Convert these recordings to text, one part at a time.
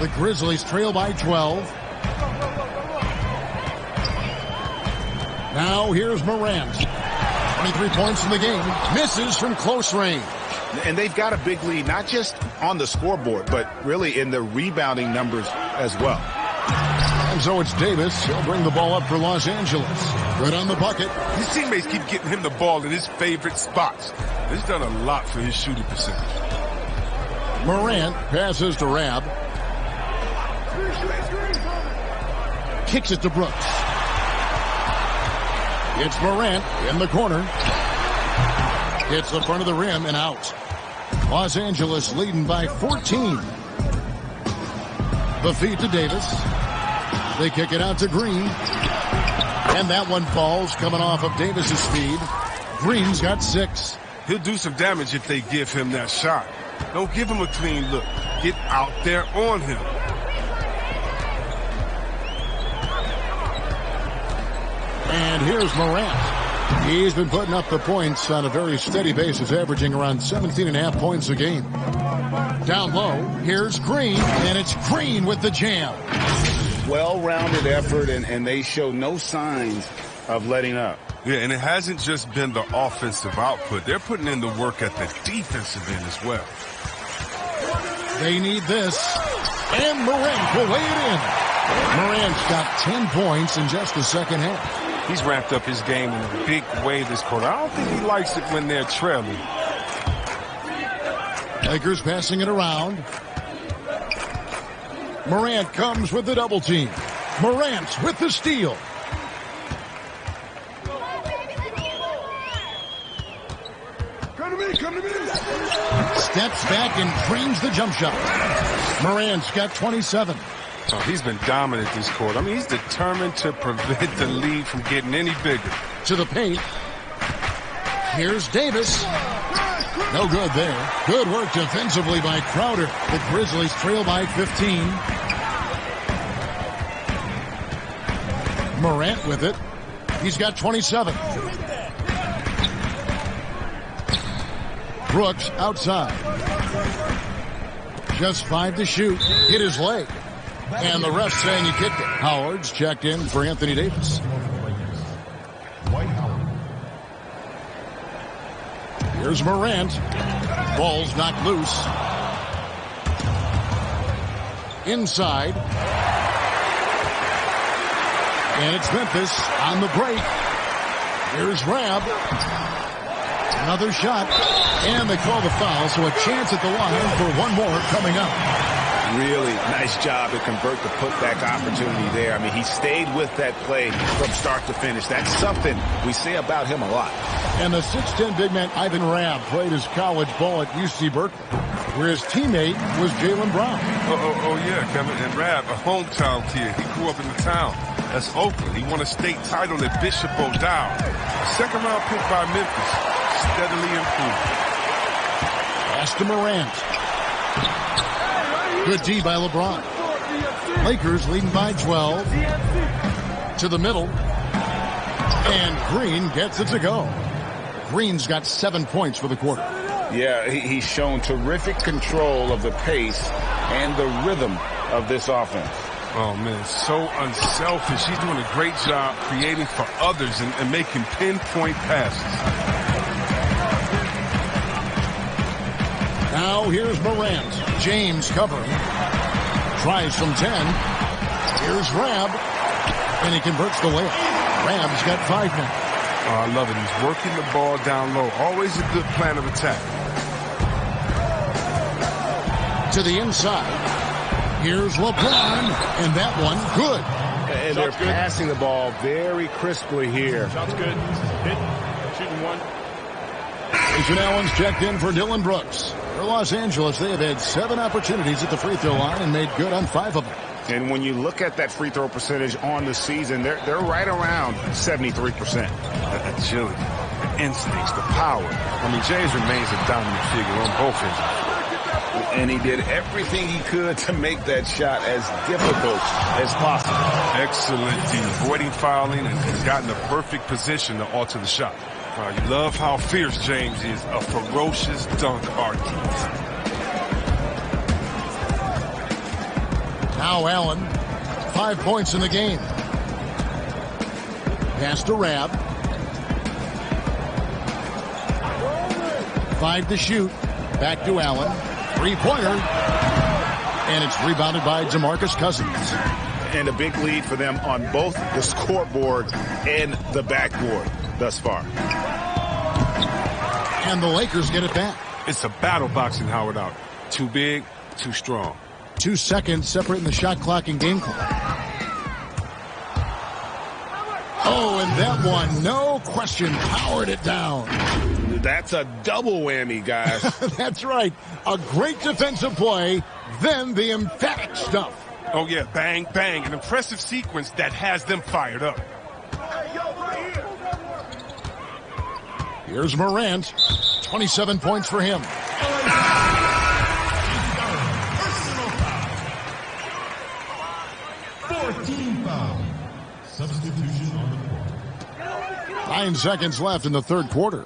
The Grizzlies trail by 12. Now here's Morant. 23 points in the game. Misses from close range. And they've got a big lead, not just on the scoreboard, but really in the rebounding numbers as well. And so it's Davis. He'll bring the ball up for Los Angeles. Good on the bucket. His teammates keep getting him the ball in his favorite spots. He's done a lot for his shooting percentage. Morant passes to Rab. Kicks it to Brooks. It's Morant in the corner. Hits the front of the rim and out. Los Angeles leading by 14. The feed to Davis. They kick it out to Green. And that one falls coming off of Davis's speed. Green's got 6. He'll do some damage if they give him that shot. Don't give him a clean look. Get out there on him. And here's Morant. He's been putting up the points on a very steady basis, averaging around 17.5 points a game. Down low, here's Green, and it's Green with the jam. Well-rounded effort, and they show no signs of letting up. Yeah, and it hasn't just been the offensive output. They're putting in the work at the defensive end as well. They need this. And Morant will lay it in. Morant's got 10 points in just the second half. He's ramped up his game in a big way this quarter. I don't think he likes it when they're trailing. Lakers passing it around. Morant comes with the double team. Morant with the steal. Come to me. Steps back and frames the jump shot. Morant's got 27. Oh, he's been dominant this quarter. I mean, he's determined to prevent the lead from getting any bigger. To the paint. Here's Davis. No good there. Good work defensively by Crowder. The Grizzlies trail by 15. Morant with it. He's got 27. Brooks outside. Just 5 to shoot. Hit his leg. And the ref saying he kicked it. Howard's checked in for Anthony Davis. Here's Morant. Ball's knocked loose. Inside. And it's Memphis on the break. Here's Rab. Another shot. And they call the foul, so a chance at the line for one more coming up. Really nice job to convert the putback opportunity there. I mean, he stayed with that play from start to finish. That's something we say about him a lot. And the 6'10 big man Ivan Rab played his college ball at UC Berkeley, where his teammate was Jaylen Brown. Oh, yeah, Kevin. And Rab, a hometown kid. He grew up in the town. That's Oakland. He won a state title at Bishop O'Dowd. A second-round pick by Memphis. Steadily improved. Pass to Morant. Good D by LeBron. Lakers leading by 12. To the middle. And Green gets it to go. Green's got 7 points for the quarter. Yeah, he's shown terrific control of the pace and the rhythm of this offense. Oh, man, so unselfish. He's doing a great job creating for others and making pinpoint passes. Now here's Morant. James covering. Tries from 10. Here's Rab. And he converts the layup. Rab's got 5 now. Oh, I love it. He's working the ball down low. Always a good plan of attack. To the inside. Here's LeBron. And that one, good. And they're passing the ball very crisply here. Shot's good. Hit. Shooting one. Jason Allen's checked in for Dylan Brooks. For Los Angeles, they have had 7 opportunities at the free throw line and made good on 5 of them. And when you look at that free throw percentage on the season, they're right around 73%. The agility, the instincts, the power. I mean, James remains a dominant figure on both ends. And he did everything he could to make that shot as difficult as possible. Excellent D, avoiding fouling and gotten the perfect position to alter the shot. You love how fierce James is, a ferocious dunk artist. Now Allen, 5 points in the game. Pass to Rab. 5 to shoot. Back to Allen. Three-pointer. And it's rebounded by DeMarcus Cousins. And a big lead for them on both the scoreboard and the backboard thus far. And the Lakers get it back. It's a battle boxing Howard out. Too big, too strong. 2 seconds separating the shot clock and game clock. Oh, and that one, no question, powered it down. That's a double whammy, guys. That's right. A great defensive play, then the emphatic stuff. Oh, yeah, bang, bang. An impressive sequence that has them fired up. Here's Morant. 27 points for him. 14 foul. Substitution on the court. 9 seconds left in the third quarter.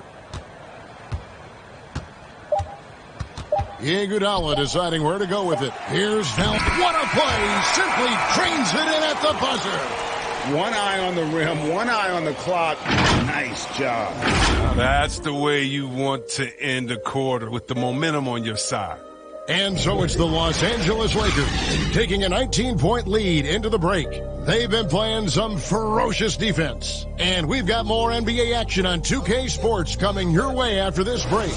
Iguodala deciding where to go with it. Here's now. What a play! Simply trains it in at the buzzer. One eye on the rim, one eye on the clock. Nice job. That's the way you want to end a quarter, with the momentum on your side. And so it's the Los Angeles Lakers taking a 19-point lead into the break. They've been playing some ferocious defense. And we've got more NBA action on 2K Sports coming your way after this break.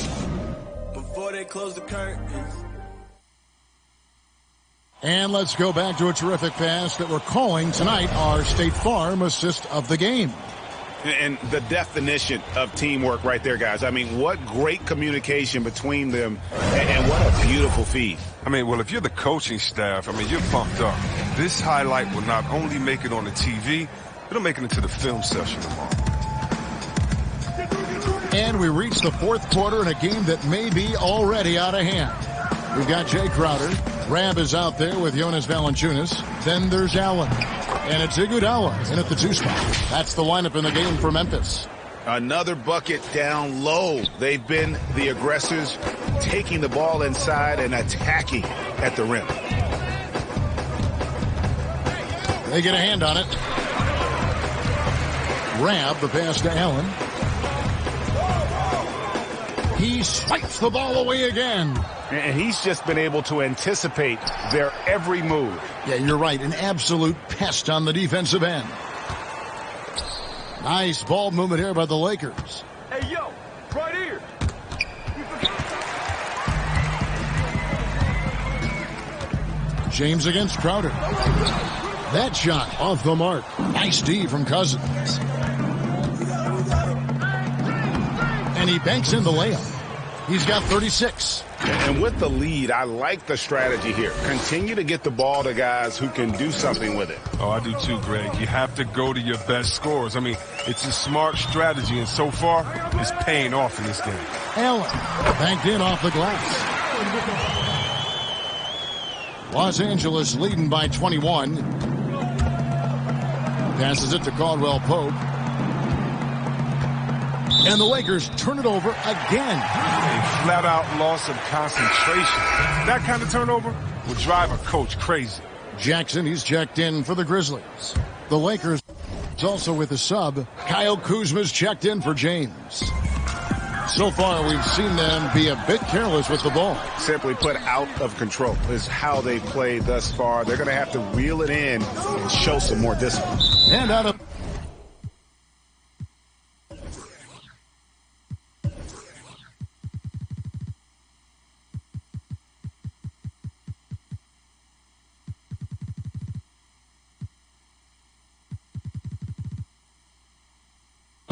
Before they close the curtains. And let's go back to a terrific pass that we're calling tonight our State Farm assist of the game. And the definition of teamwork right there, guys. I mean, what great communication between them, and what a beautiful feed. I mean, well, if you're the coaching staff, I mean, you're pumped up. This highlight will not only make it on the TV, it'll make it into the film session tomorrow. And we reach the fourth quarter in a game that may be already out of hand. We've got Jay Crowder. Rab is out there with Jonas Valanciunas. Then there's Allen. And it's Iguodala in at the 2 spot. That's the lineup in the game for Memphis. Another bucket down low. They've been the aggressors, taking the ball inside and attacking at the rim. They get a hand on it. Rab, the pass to Allen. He swipes the ball away again. And he's just been able to anticipate their every move. Yeah, you're right. An absolute pest on the defensive end. Nice ball movement here by the Lakers. Hey, yo, right here. James against Crowder. That shot off the mark. Nice D from Cousins. And he banks in the layup. He's got 36. And with the lead, I like the strategy here. Continue to get the ball to guys who can do something with it. Oh, I do too, Greg. You have to go to your best scorers. I mean, it's a smart strategy, and so far, it's paying off in this game. Allen banked in off the glass. Los Angeles leading by 21. Passes it to Caldwell Pope. And the Lakers turn it over again. A flat-out loss of concentration. That kind of turnover will drive a coach crazy. Jackson, he's checked in for the Grizzlies. The Lakers also with a sub. Kyle Kuzma's checked in for James. So far, we've seen them be a bit careless with the ball. Simply put, out of control is how they played thus far. They're going to have to reel it in and show some more discipline. And out of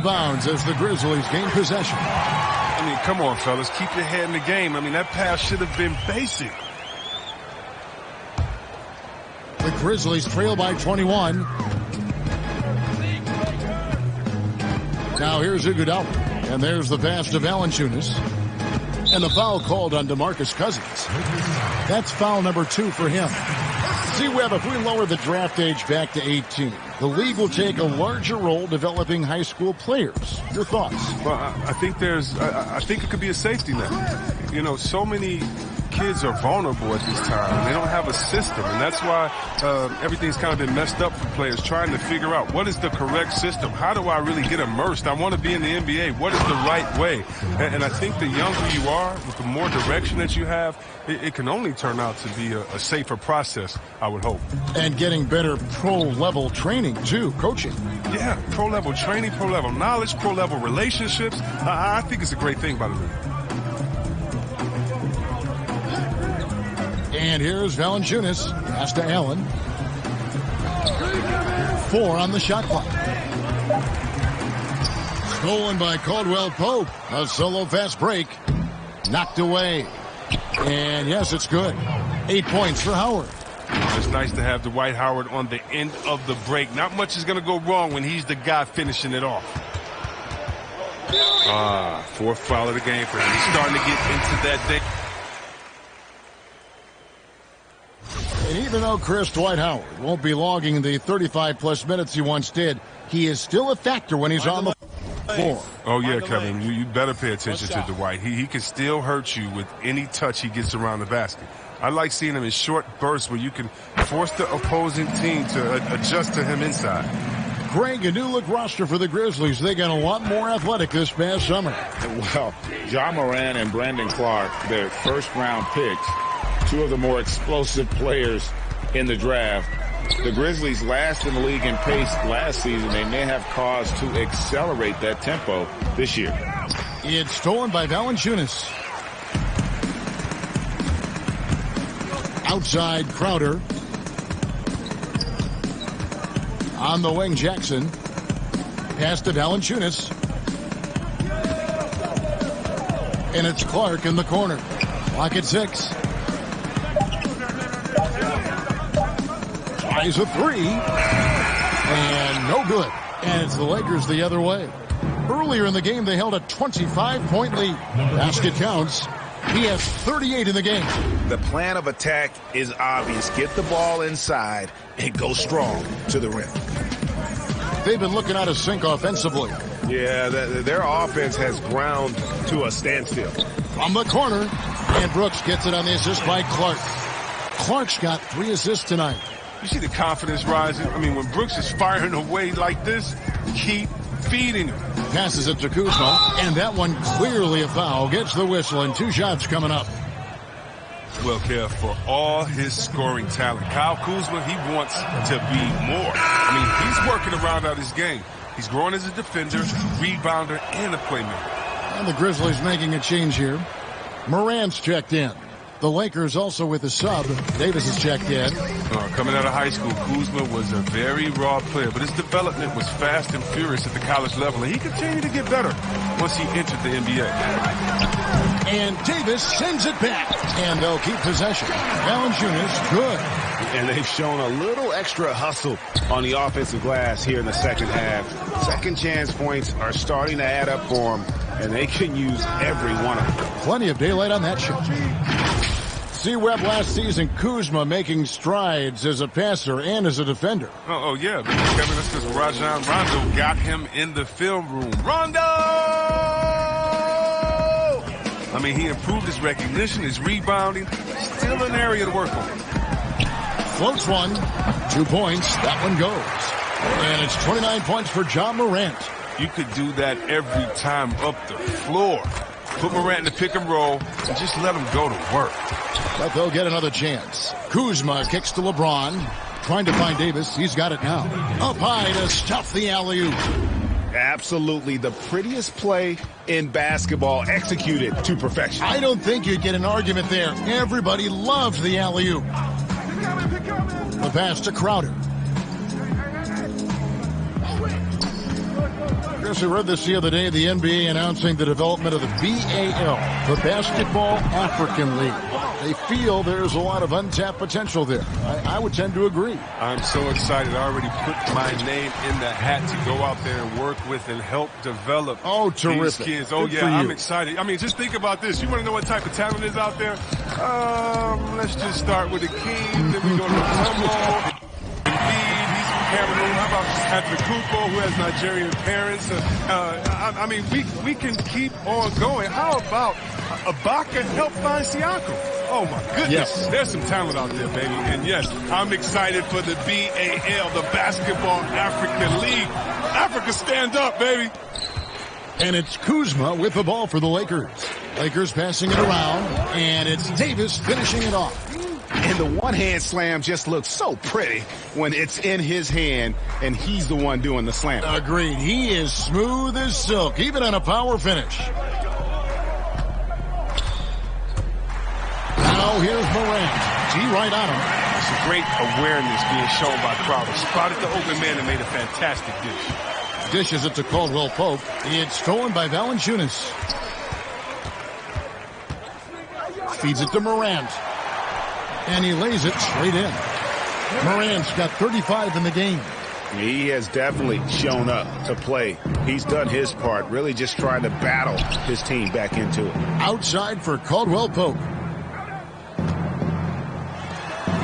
bounds as the Grizzlies gain possession. I mean, come on, fellas. Keep your head in the game. I mean, that pass should have been basic. The Grizzlies trail by 21. Now here's Iguodala. And there's the pass to Valanciunas. And the foul called on DeMarcus Cousins. That's foul number 2 for him. See, Webb, if we lower the draft age back to 18, the league will take a larger role developing high school players. Your thoughts? Well, I think it could be a safety net. You know, so many kids are vulnerable at this time, and they don't have a system, and that's why everything's kind of been messed up for players trying to figure out what is the correct system. How do I really get immersed? I want to be in the NBA. What is the right way? And I think the younger you are, with the more direction that you have, it can only turn out to be a safer process, I would hope. And getting better pro-level training, too, coaching. Yeah, pro-level training, pro-level knowledge, pro-level relationships. I think it's a great thing by the league. And here's Valanciunas. Pass to Allen. 4 on the shot clock. Stolen by Caldwell Pope. A solo fast break. Knocked away. And yes, it's good. 8 points for Howard. It's nice to have Dwight Howard on the end of the break. Not much is going to go wrong when he's the guy finishing it off. Fourth foul of the game for him. He's starting to get into that thing. And even though Dwight Howard won't be logging the 35-plus minutes he once did, he is still a factor when he's on the floor. Oh, yeah, Kevin, you better pay attention to Dwight. He can still hurt you with any touch he gets around the basket. I like seeing him in short bursts where you can force the opposing team to adjust to him inside. Greg, a new-look roster for the Grizzlies. They got a lot more athletic this past summer. Well, Ja Morant and Brandon Clark, their first-round picks, two of the more explosive players in the draft. The Grizzlies last in the league in pace last season. They may have cause to accelerate that tempo this year. It's stolen by Valanciunas. Outside Crowder. On the wing, Jackson. Pass to Valanciunas. And it's Clark in the corner. Clock at 6. Tries a 3. And no good. And it's the Lakers the other way. Earlier in the game, they held a 25-point lead. Basket counts. He has 38 in the game. The plan of attack is obvious. Get the ball inside and go strong to the rim. They've been looking out of sync offensively. Yeah, their offense has ground to a standstill. From the corner, and Brooks gets it on the assist by Clark. Clark's got 3 assists tonight. You see the confidence rising? I mean, when Brooks is firing away like this, keep feeding him. Passes it to Kuzma, and that one clearly a foul. Gets the whistle, and 2 shots coming up. Well, Kev, for all his scoring talent, Kyle Kuzma, he wants to be more. I mean, he's working around out his game. He's growing as a defender, rebounder, and a playmaker. And the Grizzlies making a change here. Morant's checked in. The Lakers also with a sub. Davis is checked in. Coming out of high school, Kuzma was a very raw player, but his development was fast and furious at the college level, and he continued to get better once he entered the NBA. And Davis sends it back, and they'll keep possession. Valanciunas, good. And they've shown a little extra hustle on the offensive glass here in the second half. Second chance points are starting to add up for them, and they can use every one of them. Plenty of daylight on that shot. C-Web last season, Kuzma making strides as a passer and as a defender. Oh yeah, Kevin, that's because Rajon Rondo got him in the film room. Rondo! I mean, he improved his recognition, his rebounding. Still an area to work on. Floats one. 2 points. That one goes. And it's 29 points for Ja Morant. You could do that every time up the floor. Put Morant in the pick and roll and just let him go to work. But they'll get another chance. Kuzma kicks to LeBron. Trying to find Davis. He's got it now. Up high to stuff the alley-oop. Absolutely the prettiest play in basketball, executed to perfection. I don't think you'd get an argument there. Everybody loves the alley-oop. The pass to Crowder. Chris, I read this the other day, the NBA announcing the development of the BAL, the Basketball African League. They feel there's a lot of untapped potential there. I would tend to agree. I'm so excited. I already put my name in the hat to go out there and work with and help develop these kids. Oh, yeah, I'm excited. I mean, just think about this. You want to know what type of talent is out there? Let's just start with the King. Then we go to the Tumble. Cameroon. How about Antetokounmpo, who has Nigerian parents? I mean, we can keep on going. How about Ibaka help find Siakam? Oh, my goodness. Yes. There's some talent out there, baby. And, yes, I'm excited for the BAL, the Basketball African League. Africa, stand up, baby. And it's Kuzma with the ball for the Lakers. Lakers passing it around, and it's Davis finishing it off. And the one-hand slam just looks so pretty when it's in his hand, and he's the one doing the slam. Agreed. He is smooth as silk, even on a power finish. Now here's Morant. G right on him. That's a great awareness being shown by Crowder. Spotted the open man and made a fantastic dish. Dishes it to Caldwell Pope. It's stolen by Valanciunas. Feeds it to Morant. And he lays it straight in. Morant's got 35 in the game. He has definitely shown up to play. He's done his part, really just trying to battle his team back into it. Outside for Caldwell Pope.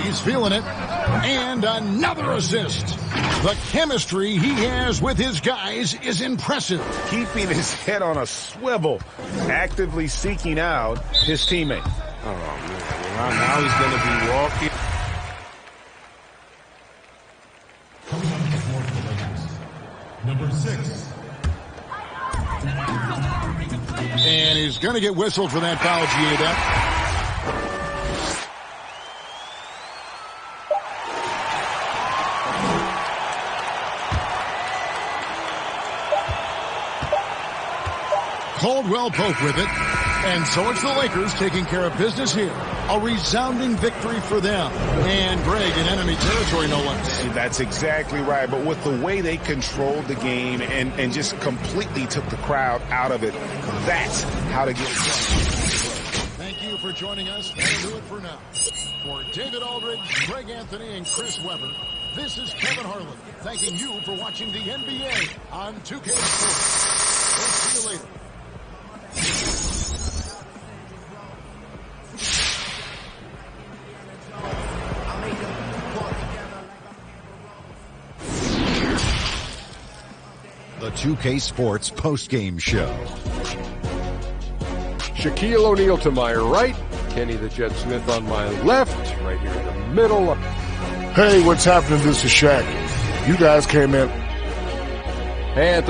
He's feeling it. And another assist. The chemistry he has with his guys is impressive. Keeping his head on a swivel, actively seeking out his teammate. Oh, man. Now he's going to be walking. Coming on the floor for the Lakers, number 6. And he's going to get whistled for that foul, G.A. Caldwell Pope with it. And so it's the Lakers taking care of business here. A resounding victory for them. And Greg in enemy territory, no less. That's exactly right. But with the way they controlled the game and just completely took the crowd out of it, that's how to get it done. Thank you for joining us. That'll do it for now. For David Aldridge, Greg Anthony, and Chris Webber, this is Kevin Harlan thanking you for watching the NBA on 2K Sports. We'll see you later. The 2K Sports postgame show. Shaquille O'Neal to my right, Kenny the Jet Smith on my left, right here in the middle. Hey, what's happening? This is Shaq. You guys came in. Hey,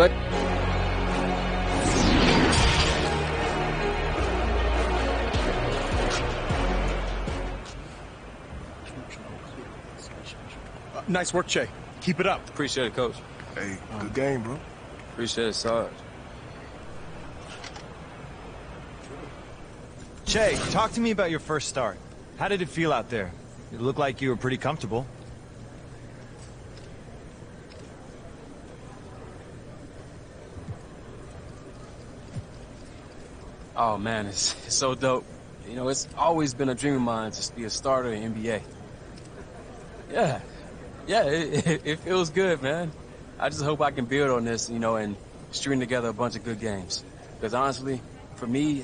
nice work, Che. Keep it up. Appreciate it, Coach. Hey, good game, bro. Appreciate it, Sarge. Che, talk to me about your first start. How did it feel out there? It looked like you were pretty comfortable. Oh, man, it's so dope. You know, it's always been a dream of mine to be a starter in NBA. Yeah, it feels good, man. I just hope I can build on this, you know, and string together a bunch of good games. Because honestly, for me,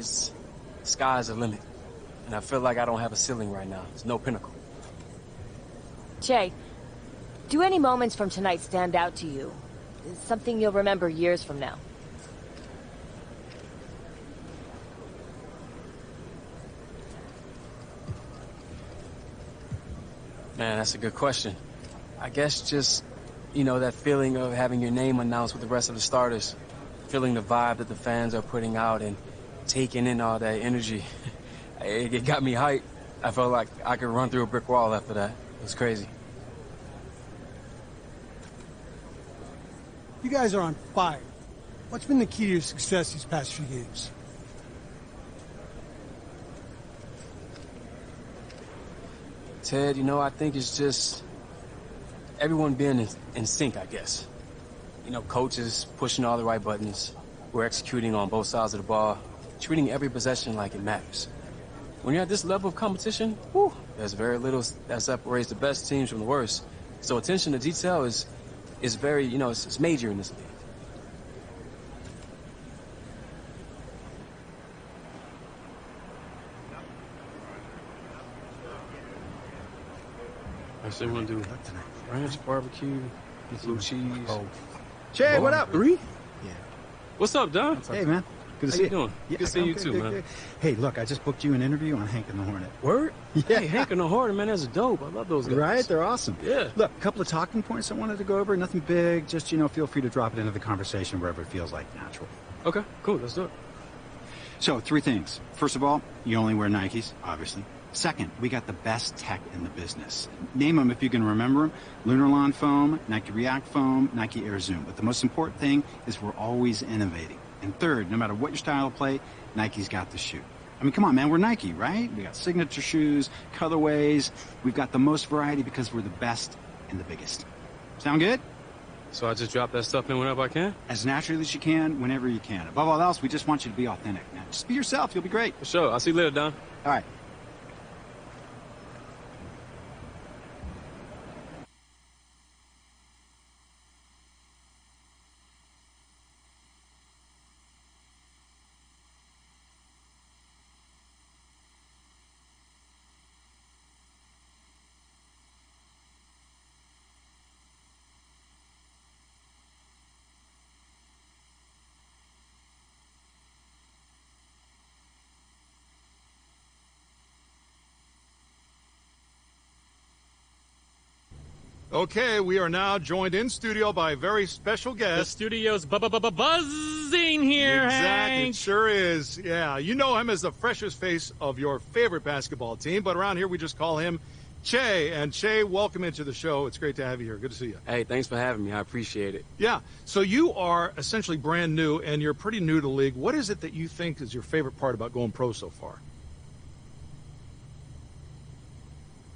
sky's the limit. And I feel like I don't have a ceiling right now. There's no pinnacle. Che, do any moments from tonight stand out to you? Something you'll remember years from now? Man, that's a good question. I guess just, you know, that feeling of having your name announced with the rest of the starters. Feeling the vibe that the fans are putting out and taking in all that energy. It got me hyped. I felt like I could run through a brick wall after that. It was crazy. You guys are on fire. What's been the key to your success these past few games? Ted, you know, I think it's just everyone being in sync, I guess. You know, coaches pushing all the right buttons. We're executing on both sides of the ball, treating every possession like it matters. When you're at this level of competition, whew, there's very little that separates the best teams from the worst. So attention to detail is very, you know, it's major in this league. I still want to do ranch barbecue, blue cheese. Che, what up? 3? Yeah. What's up, Don? Hey, man. Good to How see you doing? Yeah, Good to see you too, man. good. Hey, look, I just booked you an interview on Hank and the Hornet. Word? Yeah. Hey, Hank and the Hornet, man, that's dope. I love those guys. Right? They're awesome. Yeah. Look, a couple of talking points I wanted to go over. Nothing big. Just, feel free to drop it into the conversation wherever it feels like natural. Okay, cool. Let's do it. So, 3 things. First of all, you only wear Nikes, obviously. Second, we got the best tech in the business. Name them if you can remember them. Lunar Lawn Foam, Nike React Foam, Nike Air Zoom. But the most important thing is we're always innovating. And third, no matter what your style of play, Nike's got the shoe. I mean, come on, man, we're Nike, right? We got signature shoes, colorways. We've got the most variety because we're the best and the biggest. Sound good? So I just drop that stuff in whenever I can? As naturally as you can, whenever you can. Above all else, we just want you to be authentic. Now, just be yourself. You'll be great. For sure. I'll see you later, Don. All right. Okay, we are now joined in studio by a very special guest. The studio's buzzing here, Exactly, Hank. it sure is. Yeah, you know him as the freshest face of your favorite basketball team, but around here we just call him Che. And Che, welcome into the show. It's great to have you here. Good to see you. Hey, thanks for having me. I appreciate it. Yeah, so you are essentially brand new, and you're pretty new to the league. What is it that you think is your favorite part about going pro so far?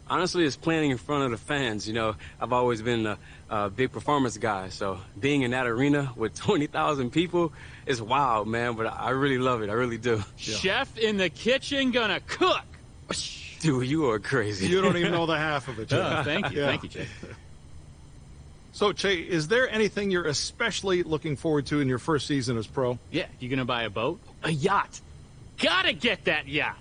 Honestly, it's playing in front of the fans. I've always been a big performance guy, so being in that arena with 20,000 people is wild, man, but I really love it. I really do. Yeah. Chef in the kitchen gonna cook. Dude, you are crazy. You don't even know the half of it, Che. Thank you. Yeah. Thank you, Che. So, Che, is there anything you're especially looking forward to in your first season as pro? Yeah, you gonna buy a boat? A yacht. Gotta get that yacht.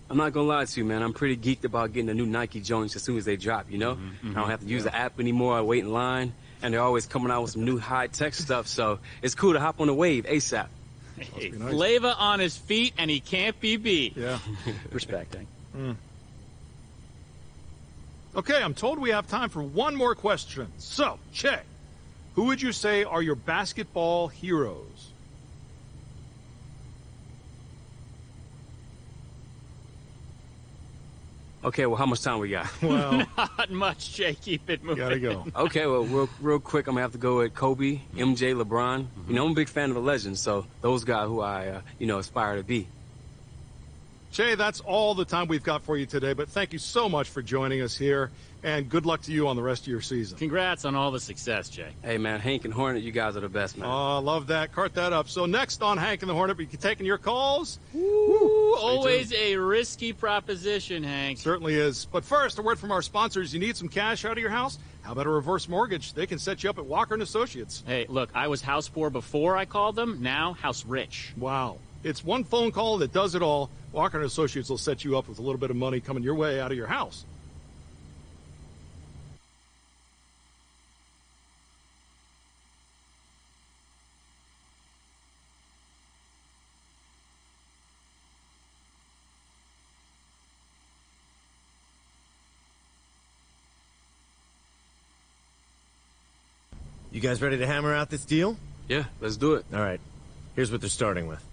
I'm not gonna lie to you, man. I'm pretty geeked about getting the new Nike joints as soon as they drop, I don't have to use the app anymore. I wait in line, and they're always coming out with some new high-tech stuff, so it's cool to hop on the wave ASAP. Hey, Flava on his feet, and he can't be beat. Yeah. Respect, Hank. Okay, I'm told we have time for one more question. So, Che, who would you say are your basketball heroes? Okay, well, how much time we got? Well, not much, Che. Keep it moving. Gotta go. Okay, well, real quick, I'm gonna have to go with Kobe, MJ, LeBron. I'm a big fan of the legends, so those guys who I, aspire to be. Che, that's all the time we've got for you today, but thank you so much for joining us here, and good luck to you on the rest of your season. Congrats on all the success, Che. Hey, man, Hank and Hornet, you guys are the best, man. Oh, love that. Cart that up. So next on Hank and the Hornet, we'll be taking your calls. Woo, always a risky proposition, Hank. Certainly is. But first, a word from our sponsors. You need some cash out of your house? How about a reverse mortgage? They can set you up at Walker & Associates. Hey, look, I was house poor before I called them. Now, house rich. Wow. It's one phone call that does it all. Walker & Associates will set you up with a little bit of money coming your way out of your house. You guys ready to hammer out this deal? Yeah, let's do it. All right. Here's what they're starting with.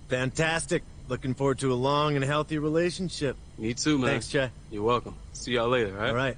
Fantastic. Looking forward to a long and healthy relationship. Me too, man. Thanks, Che. You're welcome. See y'all later, all right? All right.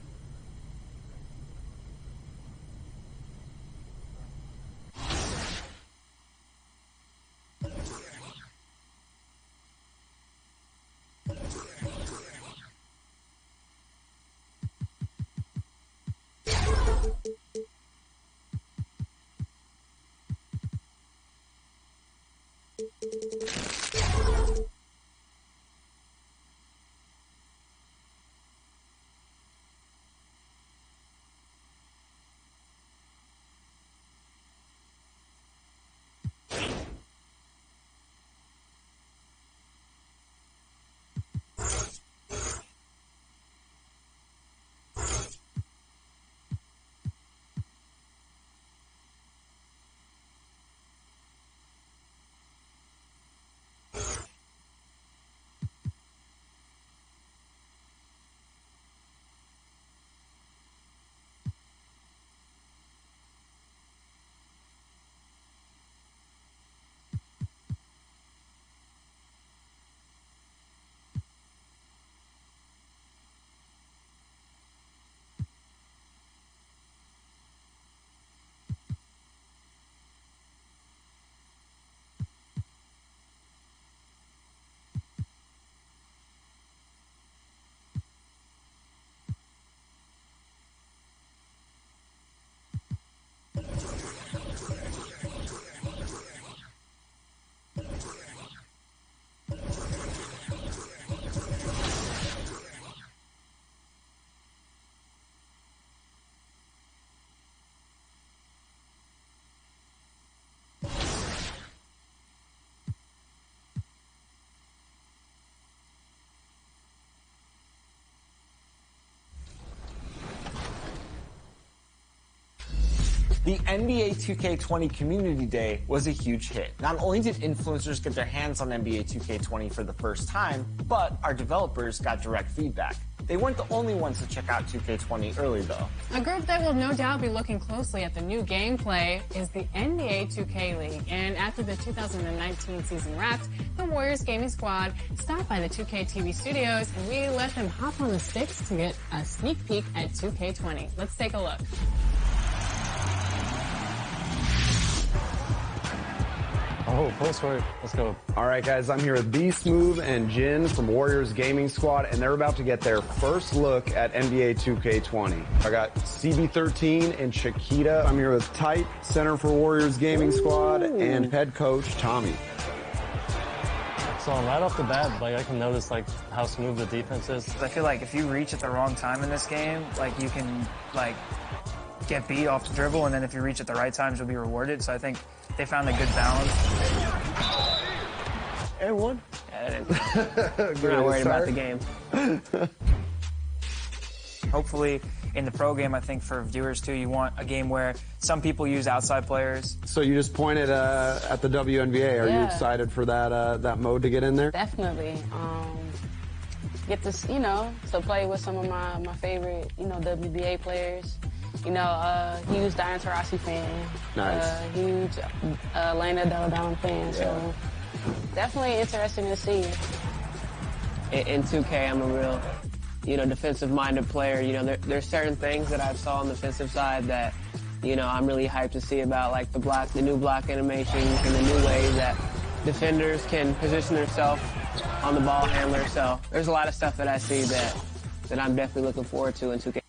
The NBA 2K20 Community Day was a huge hit. Not only did influencers get their hands on NBA 2K20 for the first time, but our developers got direct feedback. They weren't the only ones to check out 2K20 early, though. A group that will no doubt be looking closely at the new gameplay is the NBA2K League. And after the 2019 season wrapped, the Warriors gaming squad stopped by the 2K TV studios, and we let them hop on the sticks to get a sneak peek at 2K20. Let's take a look. Oh, post work. Let's go. All right, guys, I'm here with B Smooth and Jin from Warriors Gaming Squad, and they're about to get their first look at NBA 2K20. I got CB13 and Chiquita. I'm here with Tight, center for Warriors Gaming Squad, and head coach Tommy. So right off the bat, like, I can notice like how smooth the defense is. I feel like if you reach at the wrong time in this game, like you can like get beat off the dribble, and then if you reach at the right times, you'll be rewarded. So I think they found a good balance. And one. We're not worried about the game. Hopefully, in the pro game, I think for viewers too, you want a game where some people use outside players. So you just pointed at the WNBA. Are you excited for that mode to get in there? Definitely. Get to, to play with some of my favorite, WNBA players. Huge Diana Taurasi fan. Nice. Huge Lena Delle Donne fan. So definitely interesting to see. In 2K, I'm a real, defensive-minded player. There's certain things that I saw on the defensive side that, I'm really hyped to see about, like the new block animations and the new ways that defenders can position themselves on the ball handler. So there's a lot of stuff that I see that I'm definitely looking forward to in 2K.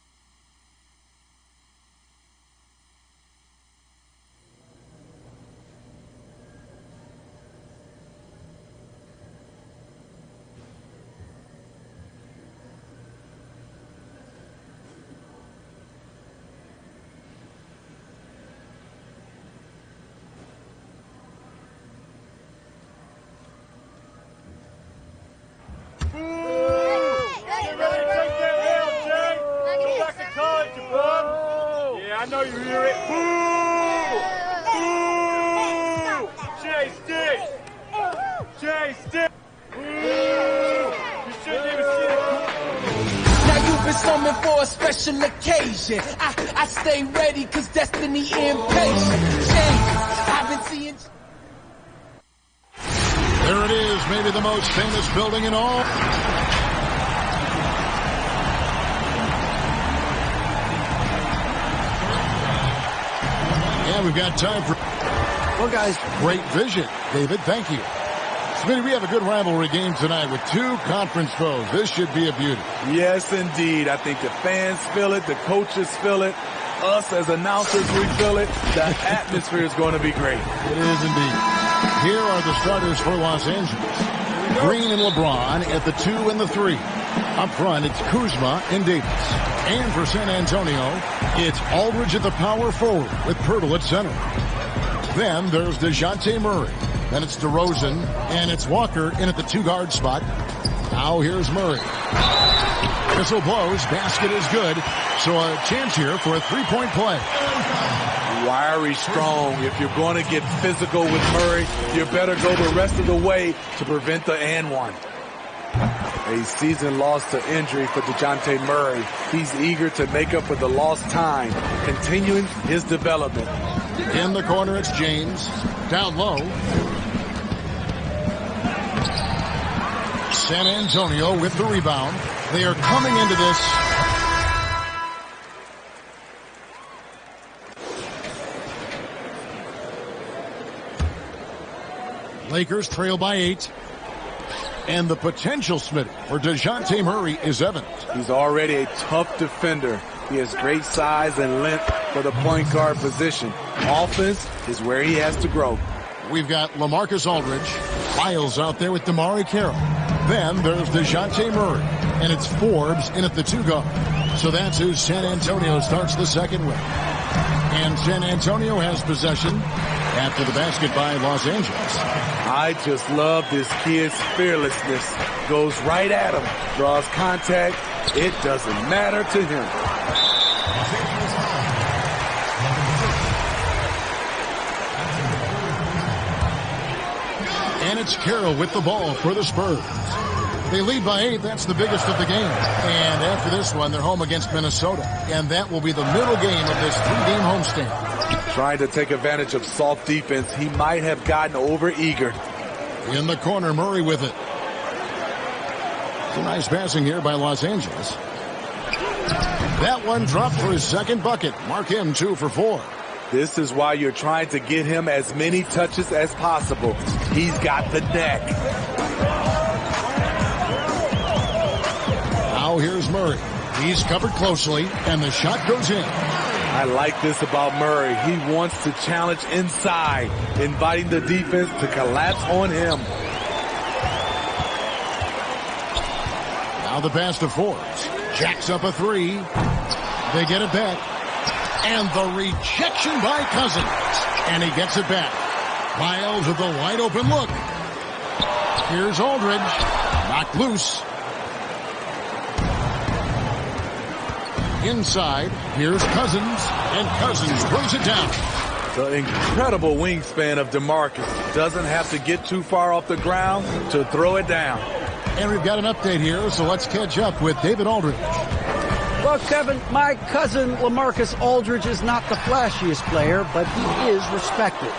I know you hear it. Boo! Boo! Jay Stick! Boo! You shouldn't even see it. Now you've been summoned for a special occasion. I stay ready cause destiny impatient. Jay, I've been seeing... There it is, maybe the most famous building in all. Yeah, we've got time for... Well, guys, great vision. David, thank you. Smitty, we have a good rivalry game tonight with two conference foes. This should be a beauty. Yes, indeed. I think the fans feel it, the coaches feel it, us as announcers, we feel it. The atmosphere is going to be great. It is indeed. Here are the starters for Los Angeles. Green and LeBron at the 2 and the 3. Up front, it's Kuzma and Davis. And for San Antonio, it's Aldridge at the power forward with Pirtle at center. Then there's DeJounte Murray. Then it's DeRozan, and it's Walker in at the 2-guard spot. Now here's Murray. Whistle blows, basket is good. So a chance here for a three-point play. Wiry strong. If you're going to get physical with Murray, you better go the rest of the way to prevent the and one. A season loss to injury for DeJounte Murray. He's eager to make up for the lost time, continuing his development. In the corner, it's James. Down low. San Antonio with the rebound. They are coming into this. Lakers trail by 8. And the potential, Smith, for DeJounte Murray is evident. He's already a tough defender. He has great size and length for the point guard position. Offense is where he has to grow. We've got LaMarcus Aldridge. Lyles out there with DeMarre Carroll. Then there's DeJounte Murray. And it's Forbes in at the 2-guard. So that's who San Antonio starts the second with. And San Antonio has possession after the basket by Los Angeles. I just love this kid's fearlessness. Goes right at him, draws contact. It doesn't matter to him. It's Carroll with the ball for the Spurs. They lead by 8. That's the biggest of the game. And after this one, they're home against Minnesota. And that will be the middle game of this 3-game homestand. Trying to take advantage of soft defense. He might have gotten over-eager. In the corner, Murray with it. Some nice passing here by Los Angeles. That one dropped for his second bucket. Mark him 2 for 4. This is why you're trying to get him as many touches as possible. He's got the neck. Now here's Murray. He's covered closely, and the shot goes in. I like this about Murray. He wants to challenge inside, inviting the defense to collapse on him. Now the pass to Forbes. Jacks up a 3. They get it back. And the rejection by Cousins. And he gets it back. Miles with a wide open look. Here's Aldridge. Knocked loose. Inside, here's Cousins. And Cousins throws it down. The incredible wingspan of DeMarcus. Doesn't have to get too far off the ground to throw it down. And we've got an update here, so let's catch up with David Aldridge. Well, Kevin, my cousin LaMarcus Aldridge is not the flashiest player, but he is respected.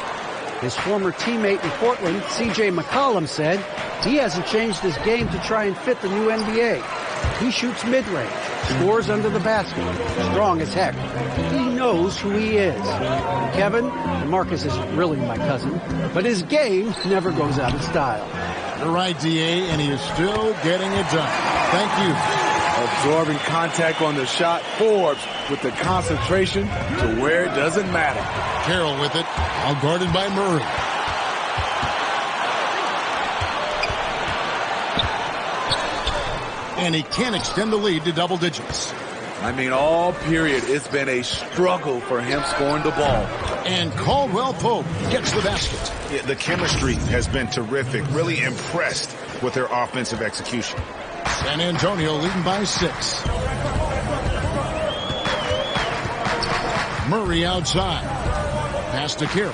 His former teammate in Portland, C.J. McCollum, said he hasn't changed his game to try and fit the new NBA. He shoots mid-range, scores under the basket, strong as heck. He knows who he is. And Kevin, LaMarcus is really my cousin, but his game never goes out of style. You're right, D.A., and he is still getting it done. Thank you. Absorbing contact on the shot. Forbes with the concentration to where it doesn't matter. Carroll with it, all guarded by Murray. And he can't extend the lead to double digits. I mean, all period, it's been a struggle for him scoring the ball. And Caldwell Pope gets the basket. Yeah, the chemistry has been terrific. Really impressed with their offensive execution. San Antonio leading by 6. Murray outside. Pass to Carroll.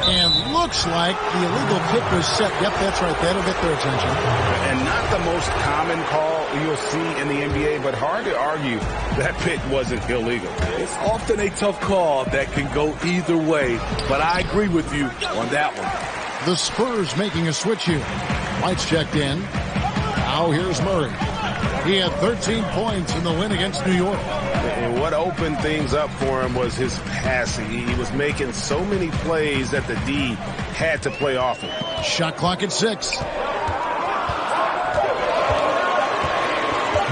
And looks like the illegal kick was set. Yep, that's right. That'll get their attention. And not the most common call you'll see in the NBA, but hard to argue that pick wasn't illegal. It's often a tough call that can go either way, but I agree with you on that one. The Spurs making a switch here. White's checked in. Now here's Murray. He had 13 points in the win against New York. And what opened things up for him was his passing. He was making so many plays that the D had to play off him. Shot clock at 6.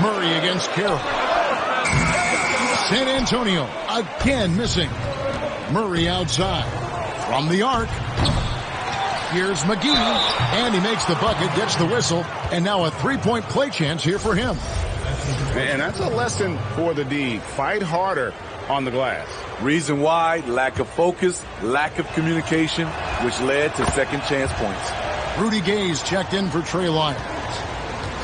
Murray against Carroll. San Antonio again missing. Murray outside. From the arc. Here's McGee, and he makes the bucket, gets the whistle, and now a three-point play chance here for him. And that's a lesson for the D. Fight harder on the glass. Reason why, lack of focus, lack of communication, which led to second chance points. Rudy Gay's checked in for Trey Lyons.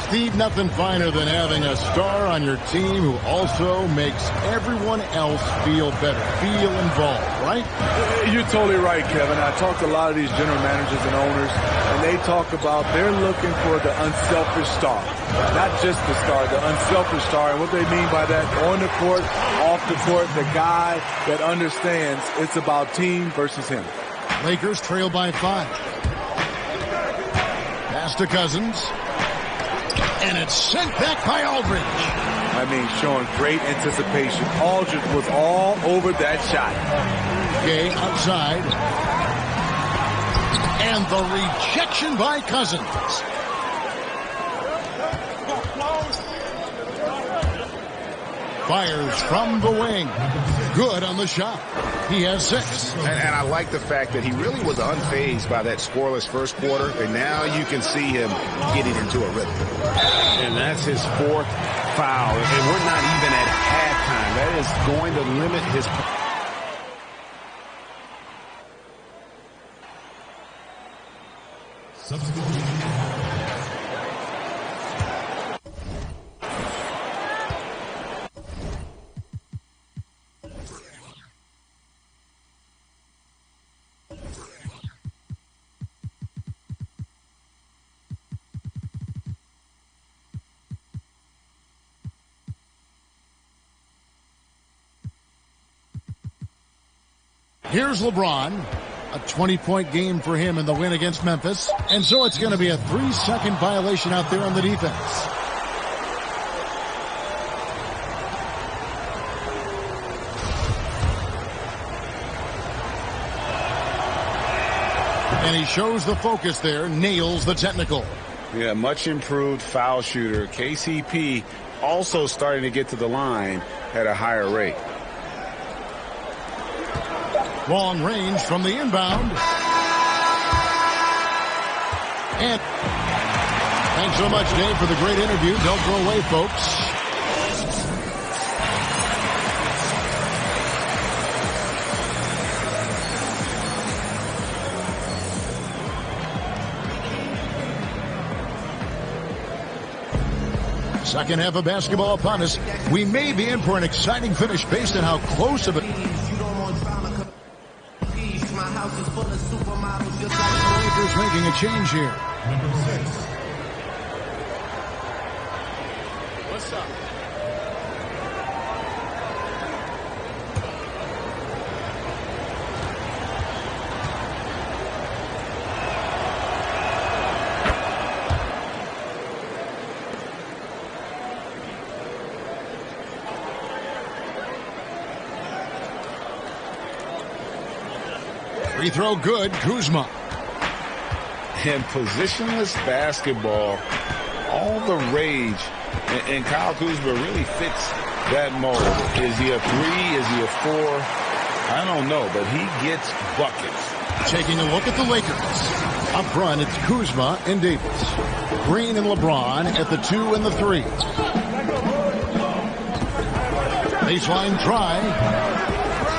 Steve, nothing finer than having a star on your team who also makes everyone else feel better, feel involved, right? You're totally right, Kevin. I talked to a lot of these general managers and owners, and they talk about they're looking for the unselfish star. Not just the star, the unselfish star. And what they mean by that, on the court, off the court, the guy that understands it's about team versus him. Lakers trail by 5. Pass to Cousins. And it's sent back by Aldridge. I mean, showing great anticipation. Aldridge was all over that shot. Gay outside. And the rejection by Cousins. Fires from the wing. Good on the shot. He has 6. And I like the fact that he really was unfazed by that scoreless first quarter, and now you can see him getting into a rhythm. And that's his 4th foul, and we're not even at halftime. That is going to limit his... Here's LeBron. A 20-point game for him in the win against Memphis. And so it's going to be a 3-second violation out there on the defense. And he shows the focus there, nails the technical. Yeah, much improved foul shooter. KCP also starting to get to the line at a higher rate. Long range from the inbound. And thanks so much, Dave, for the great interview. Don't go away, folks. Second half of basketball upon us. We may be in for an exciting finish based on how close of it. Lakers making a change here. Number 6. What's up? Free throw good, Kuzma. And positionless basketball, all the rage, and Kyle Kuzma really fits that mold. Is he a 3? Is he a 4? I don't know, but he gets buckets. Taking a look at the Lakers. Up front, it's Kuzma and Davis. Green and LeBron at the 2 and the 3. Baseline try.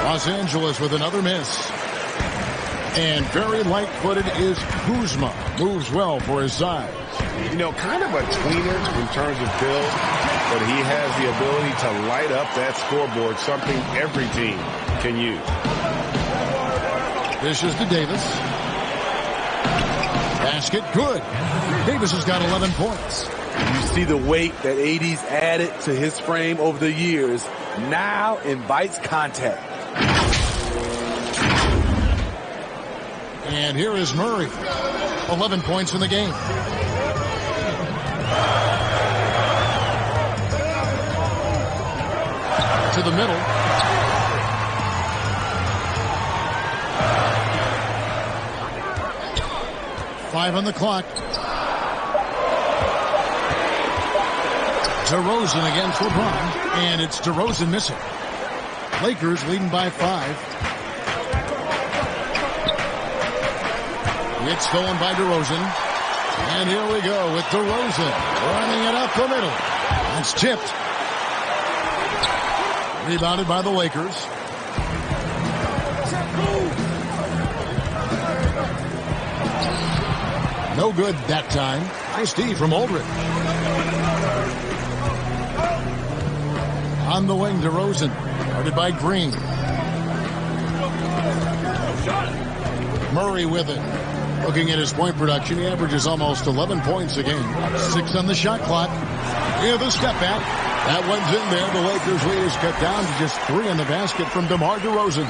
Los Angeles with another miss. And very light-footed is Kuzma. Moves well for his size. You know, kind of a tweener in terms of build, but he has the ability to light up that scoreboard, something every team can use. Dishes to Davis. Basket good. Davis has got 11 points. You see the weight that AD's added to his frame over the years. Now invites contact. And here is Murray. 11 points in the game. To the middle. Five on the clock. DeRozan against LeBron. And it's DeRozan missing. Lakers leading by 5. It's stolen by DeRozan. And here we go with DeRozan running it up the middle. That's tipped. Rebounded by the Lakers. No good that time. Nice D from Aldridge. On the wing, DeRozan. Guarded by Green. Murray with it. Looking at his point production, he averages almost 11 points a game. 6 on the shot clock. Yeah, the step back. That one's in there. The Lakers lead is cut down to just 3 in the basket from DeMar DeRozan.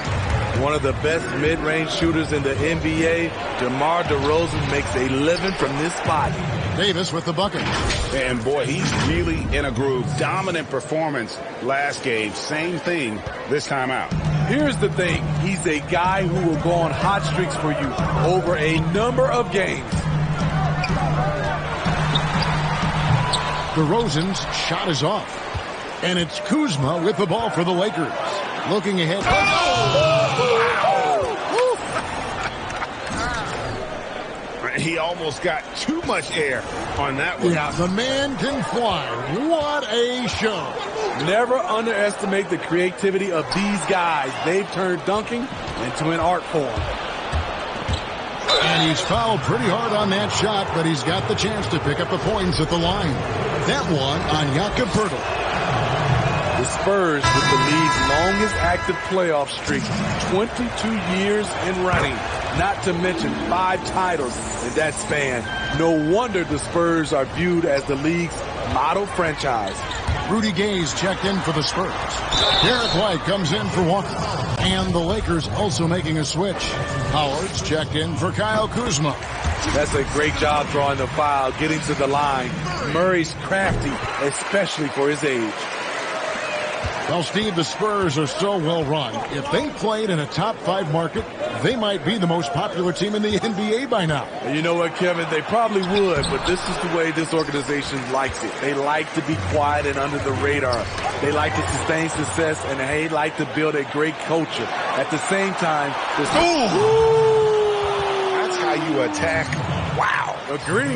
One of the best mid-range shooters in the NBA, DeMar DeRozan makes a living from this spot. Davis with the bucket. And boy, he's really in a groove. Dominant performance last game. Same thing this time out. Here's the thing. He's a guy who will go on hot streaks for you over a number of games. DeRozan's shot is off. And it's Kuzma with the ball for the Lakers. Looking ahead. He almost got too much air on that one. Yeah, the man can fly. What a show. Never underestimate the creativity of these guys. They've turned dunking into an art form. And he's fouled pretty hard on that shot, but he's got the chance to pick up the points at the line. That one on Jakob Poeltl. The Spurs with the league's longest active playoff streak, 22 years in running, not to mention 5 titles in that span. No wonder the Spurs are viewed as the league's model franchise. Rudy Gay's checked in for the Spurs. Derek White comes in for Walker. And the Lakers also making a switch. Howard's checked in for Kyle Kuzma. That's a great job drawing the foul, getting to the line. Murray's crafty, especially for his age. Well, Steve, the Spurs are so well run. If they played in a top 5 market, they might be the most popular team in the NBA by now. And you know what, Kevin? They probably would, but this is the way this organization likes it. They like to be quiet and under the radar. They like to sustain success, and they like to build a great culture. At the same time, that's how you attack. Wow. Agree.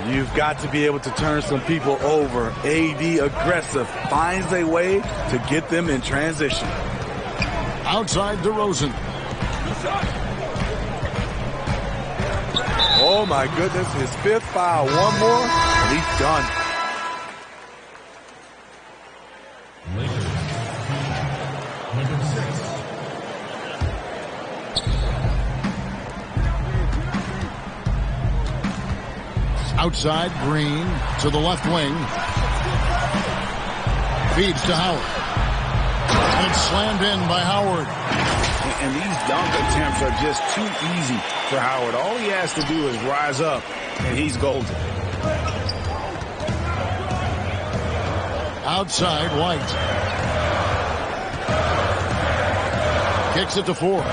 You've got to be able to turn some people over. AD aggressive, finds a way to get them in transition. Outside DeRozan. Oh my goodness, his 5th foul. One more, and he's done. Outside, Green to the left wing. Feeds to Howard. And it's slammed in by Howard. And these dunk attempts are just too easy for Howard. All he has to do is rise up, and he's golden. Outside, White. Kicks it to Forbes.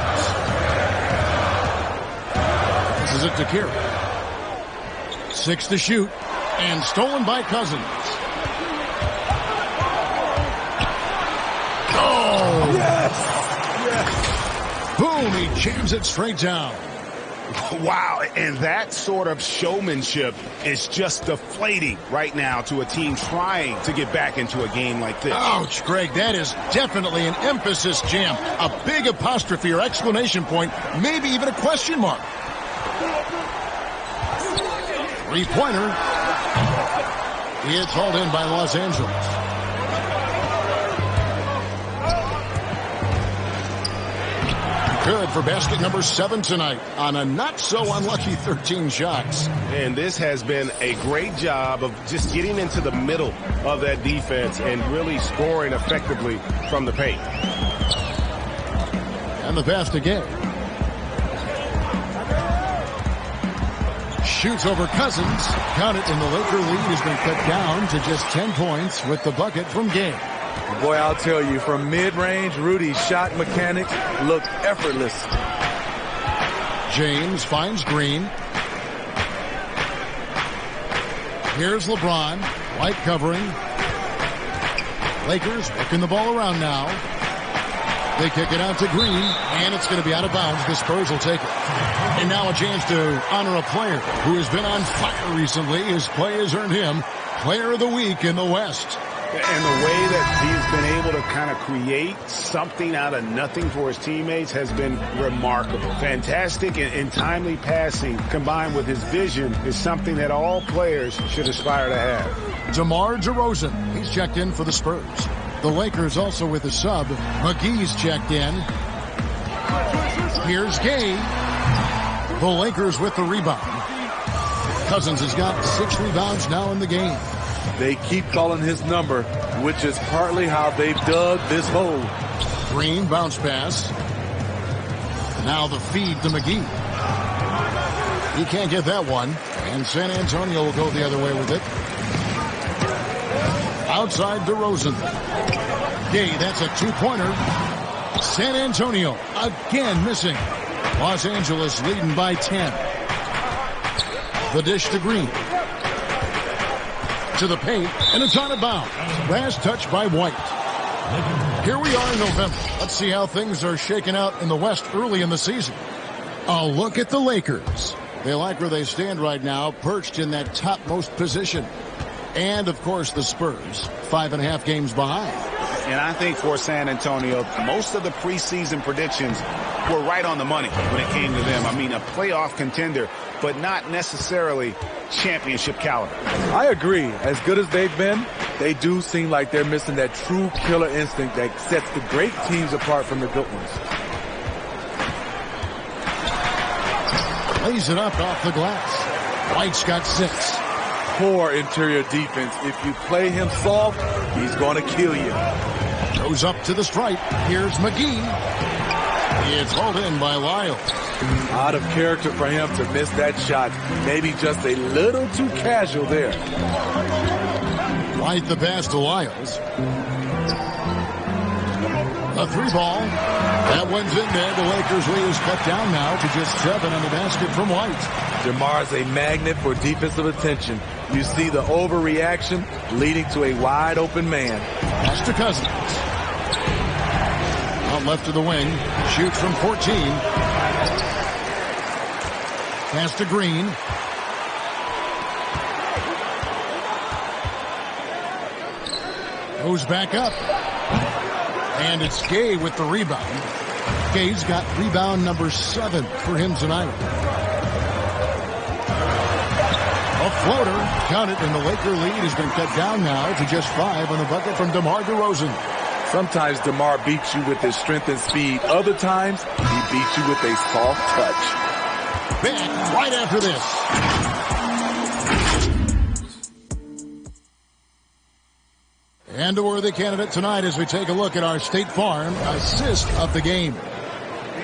This is it to Carey. 6 to shoot, and stolen by Cousins. Oh! Yes! Boom, he jams it straight down. Wow, and that sort of showmanship is just deflating right now to a team trying to get back into a game like this. Ouch, Greg, that is definitely an emphasis jam. A big apostrophe or exclamation point, maybe even a question mark. 3-pointer. It's hauled in by Los Angeles. Good for basket number 7 tonight on a not-so-unlucky 13 shots. And this has been a great job of just getting into the middle of that defense and really scoring effectively from the paint. And the pass to Gay. Shoots over Cousins. Count it, and the Laker lead has been cut down to just 10 points with the bucket from Gay. Boy, I'll tell you, from mid-range, Rudy's shot mechanics look effortless. James finds Green. Here's LeBron. White covering. Lakers working the ball around now. They kick it out to Green, and it's going to be out of bounds. The Spurs will take it. And now a chance to honor a player who has been on fire recently. His play has earned him Player of the Week in the West. And the way that he's been able to kind of create something out of nothing for his teammates has been remarkable. Fantastic and timely passing combined with his vision is something that all players should aspire to have. DeMar DeRozan, he's checked in for the Spurs. The Lakers also with a sub. McGee's checked in. Here's Gay. The Lakers with the rebound. Cousins has got 6 rebounds now in the game. They keep calling his number, which is partly how they've dug this hole. Green bounce pass. Now the feed to McGee. He can't get that one. And San Antonio will go the other way with it. Outside DeRozan. Gay, that's a 2-pointer. San Antonio again missing. Los Angeles leading by 10. The dish to Green. To the paint, and it's out of bounds. Last touch by White. Here we are in November. Let's see how things are shaking out in the West early in the season. A look at the Lakers. They like where they stand right now, perched in that topmost position. And, of course, the Spurs, 5.5 games behind. And I think for San Antonio, most of the preseason predictions were right on the money when it came to them. I mean, a playoff contender, but not necessarily championship caliber. I agree. As good as they've been, they do seem like they're missing that true killer instinct that sets the great teams apart from the good ones. Lays it up off the glass. White's got 6. Poor interior defense. If you play him soft, he's going to kill you. Goes up to the stripe. Here's McGee. It's hauled in by Lyles. Out of character for him to miss that shot. Maybe just a little too casual there. White the pass to Lyles. A 3-ball. That one's in there. The Lakers lead is cut down now to just 7 on the basket from White. DeMar's a magnet for defensive attention. You see the overreaction leading to a wide open man. Pass to Cousins. Out left to the wing. Shoots from 14. Pass to Green. Goes back up. And it's Gay with the rebound. Gay's got rebound number 7 for him tonight. A floater. Count it, and the Laker lead has been cut down now to just 5 on the bucket from DeMar DeRozan. Sometimes DeMar beats you with his strength and speed. Other times, he beats you with a soft touch. Back right after this. And a worthy candidate tonight as we take a look at our State Farm assist of the game.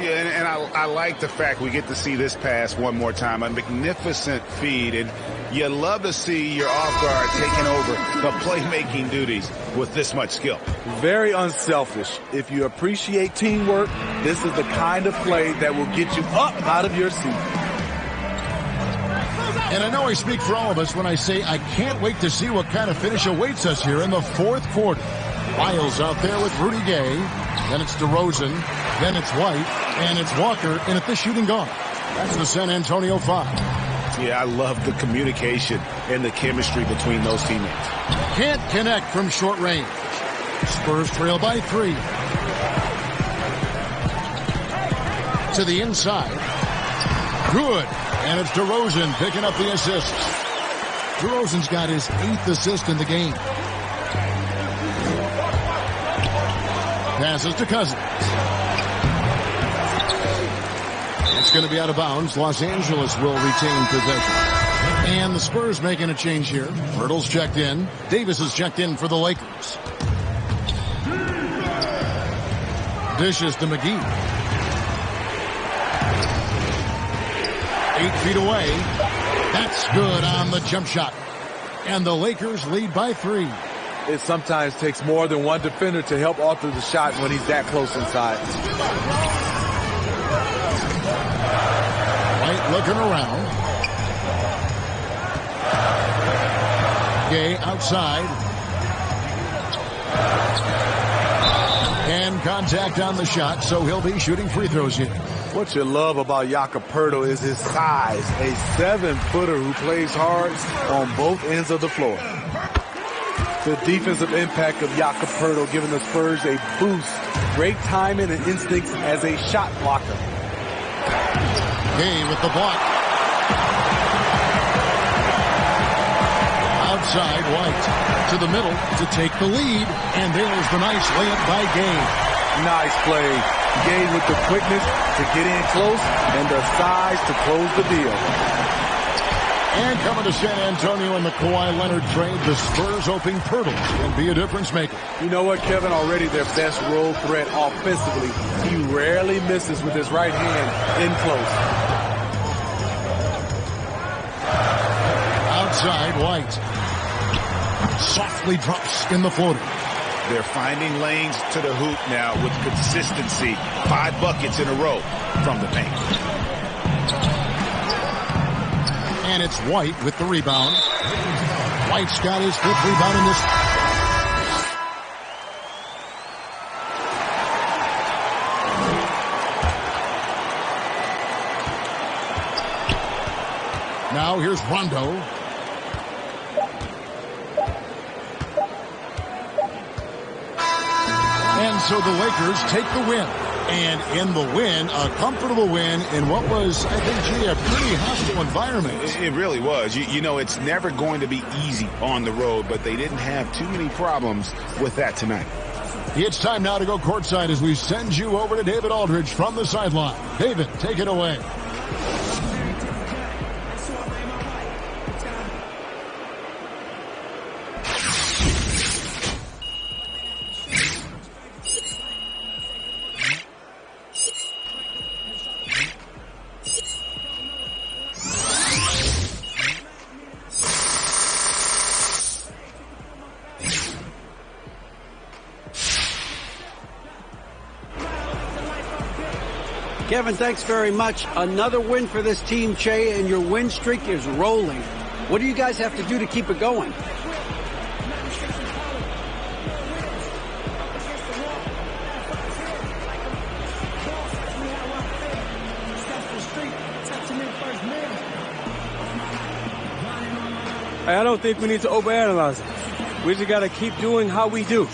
Yeah, and I like the fact we get to see this pass one more time. A magnificent feed, and you love to see your off guard taking over the playmaking duties with this much skill. Very unselfish. If you appreciate teamwork, this is the kind of play that will get you up out of your seat. And I know I speak for all of us when I say I can't wait to see what kind of finish awaits us here in the fourth quarter. Lyles out there with Rudy Gay. Then it's DeRozan. Then it's White. And it's Walker in at the shooting guard. That's the San Antonio 5. Yeah, I love the communication and the chemistry between those teammates. Can't connect from short range. Spurs trail by 3. To the inside. Good. And it's DeRozan picking up the assist. DeRozan's got his 8th assist in the game. Passes to Cousins. It's going to be out of bounds. Los Angeles will retain possession. And the Spurs making a change here. Hurdle's checked in. Davis is checked in for the Lakers. Dishes to McGee. 8 feet away. That's good on the jump shot. And the Lakers lead by 3. It sometimes takes more than one defender to help alter the shot when he's that close inside. White looking around. Gay outside. And contact on the shot, so he'll be shooting free throws here. What you love about Jakob Poeltl is his size, a 7-footer who plays hard on both ends of the floor. The defensive impact of Jakob Poeltl giving the Spurs a boost. Great timing and instinct as a shot blocker. Gay with the block. Outside White to the middle to take the lead. And there's the nice layup by Gay. Nice play. Gay with the quickness to get in close and the size to close the deal. And coming to San Antonio in the Kawhi Leonard trade, the Spurs hoping Poeltl can be a difference maker. You know what, Kevin? Already their best role threat offensively. He rarely misses with his right hand in close. Outside White. Softly drops in the floater. They're finding lanes to the hoop now with consistency. 5 buckets in a row from the paint. And it's White with the rebound. White's got his 5th rebound in this. Now here's Rondo. And so the Lakers take the win. And in the win, a comfortable win in what was, I think, G, a pretty hostile environment. It really was. You know, it's never going to be easy on the road, but they didn't have too many problems with that tonight. It's time now to go courtside as we send you over to David Aldridge from the sideline. David, take it away. Kevin, thanks very much. Another win for this team, Che, and your win streak is rolling. What do you guys have to do to keep it going? I don't think we need to overanalyze it. We just got to keep doing how we do.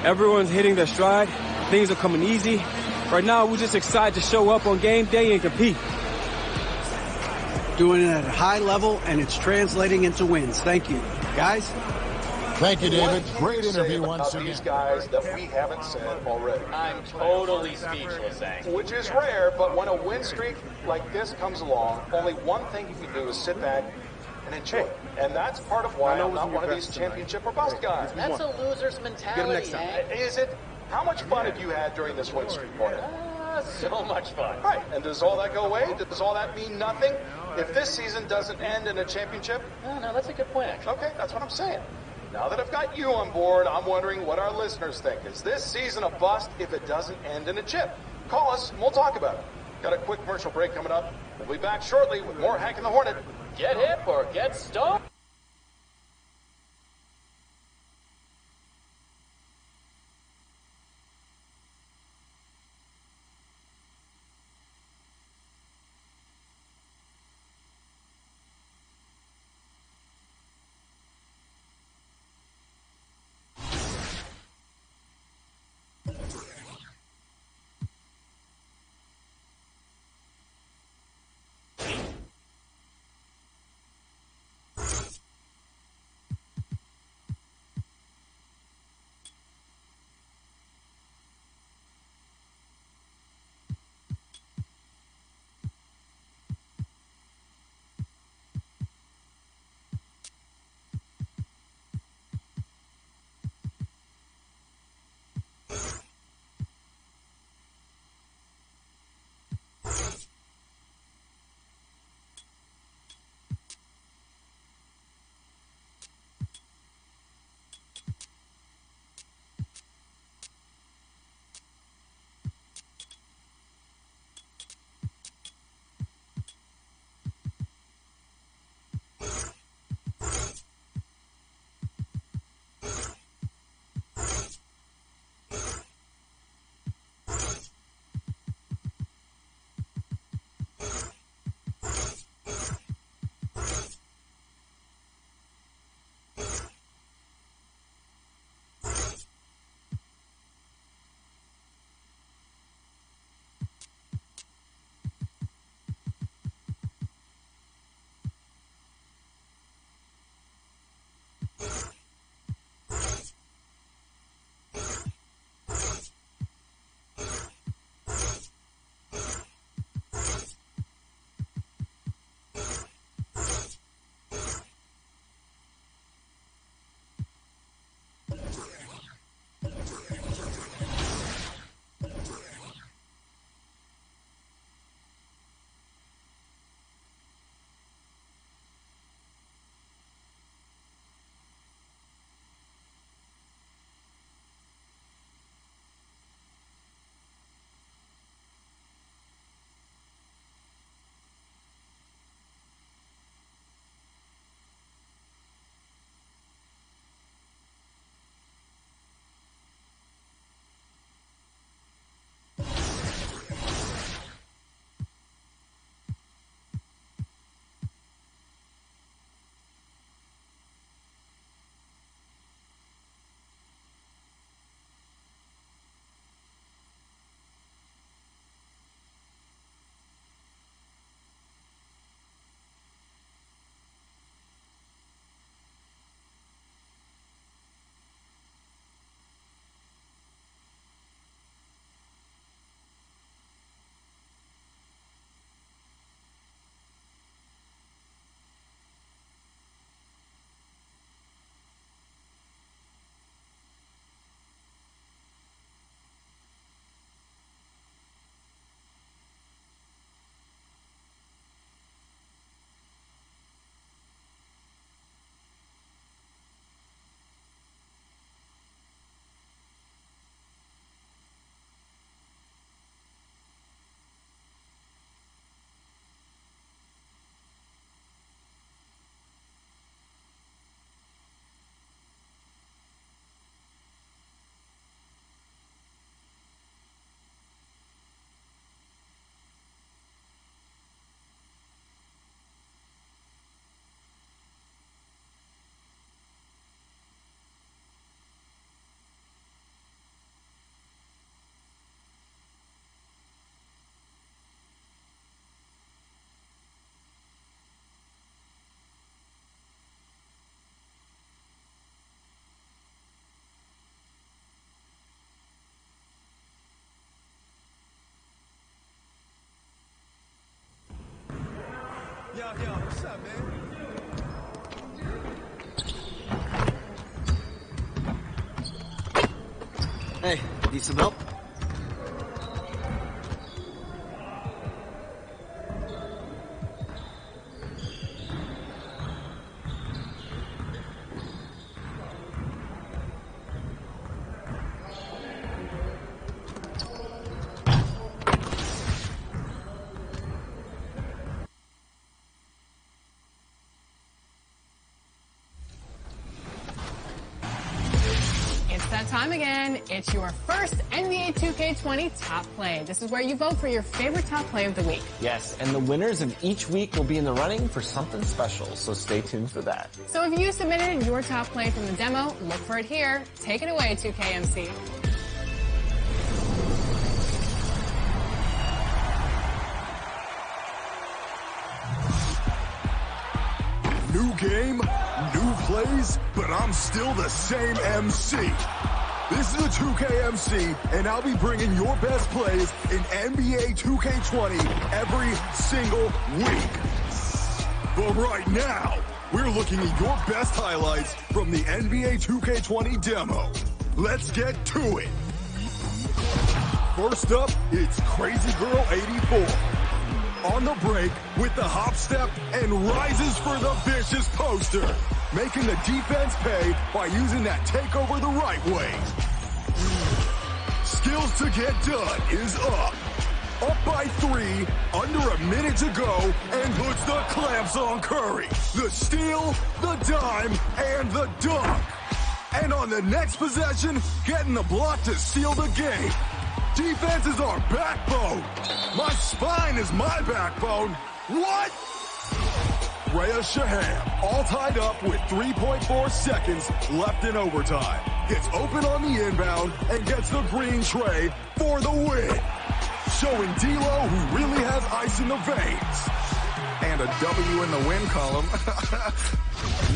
Everyone's hitting their stride. Things are coming easy. Right now, we're just excited to show up on game day and compete. Doing it at a high level, and it's translating into wins. Thank you. Guys? Thank you, David. Great interview once again. These guys that we haven't said already. I'm totally speechless, Hank. Which is rare, but when a win streak like this comes along, only one thing you can do is sit back and enjoy it. And that's part of why I'm not one of these championship or bust guys. That's a loser's mentality, Hank. Is it? How much fun have you had during this win streak, Gordon? So much fun. Right. And does all that go away? Does all that mean nothing if this season doesn't end in a championship? No, that's a good point, actually. Okay, that's what I'm saying. Now that I've got you on board, I'm wondering what our listeners think. Is this season a bust if it doesn't end in a chip? Call us and we'll talk about it. Got a quick commercial break coming up. We'll be back shortly with more Hank and the Hornet. Get hip or get stoned. What's up, man? Hey, need some help? Time again. It's your first NBA 2K20 top play. This is where you vote for your favorite top play of the week. Yes, and the winners of each week will be in the running for something special, so stay tuned for that. So if you submitted your top play from the demo, look for it here. Take it away, 2KMC. New game, new plays, but I'm still the same MC. This is the 2KMC, and I'll be bringing your best plays in NBA 2K20 every single week. But right now, we're looking at your best highlights from the NBA 2K20 demo. Let's get to it. First up, it's Crazy Girl 84. On the break with the hop step and rises for the vicious poster, making the defense pay by using that takeover the right way. Skills to get done is up. Up by 3, under a minute to go, and puts the clamps on Curry. The steal, the dime, and the dunk. And on the next possession, getting the block to seal the game. Defense is our backbone. My spine is my backbone. What? Rhea Shaham, all tied up with 3.4 seconds left in overtime. Gets open on the inbound and gets the green tray for the win. Showing D'Lo who really has ice in the veins. And a W in the win column.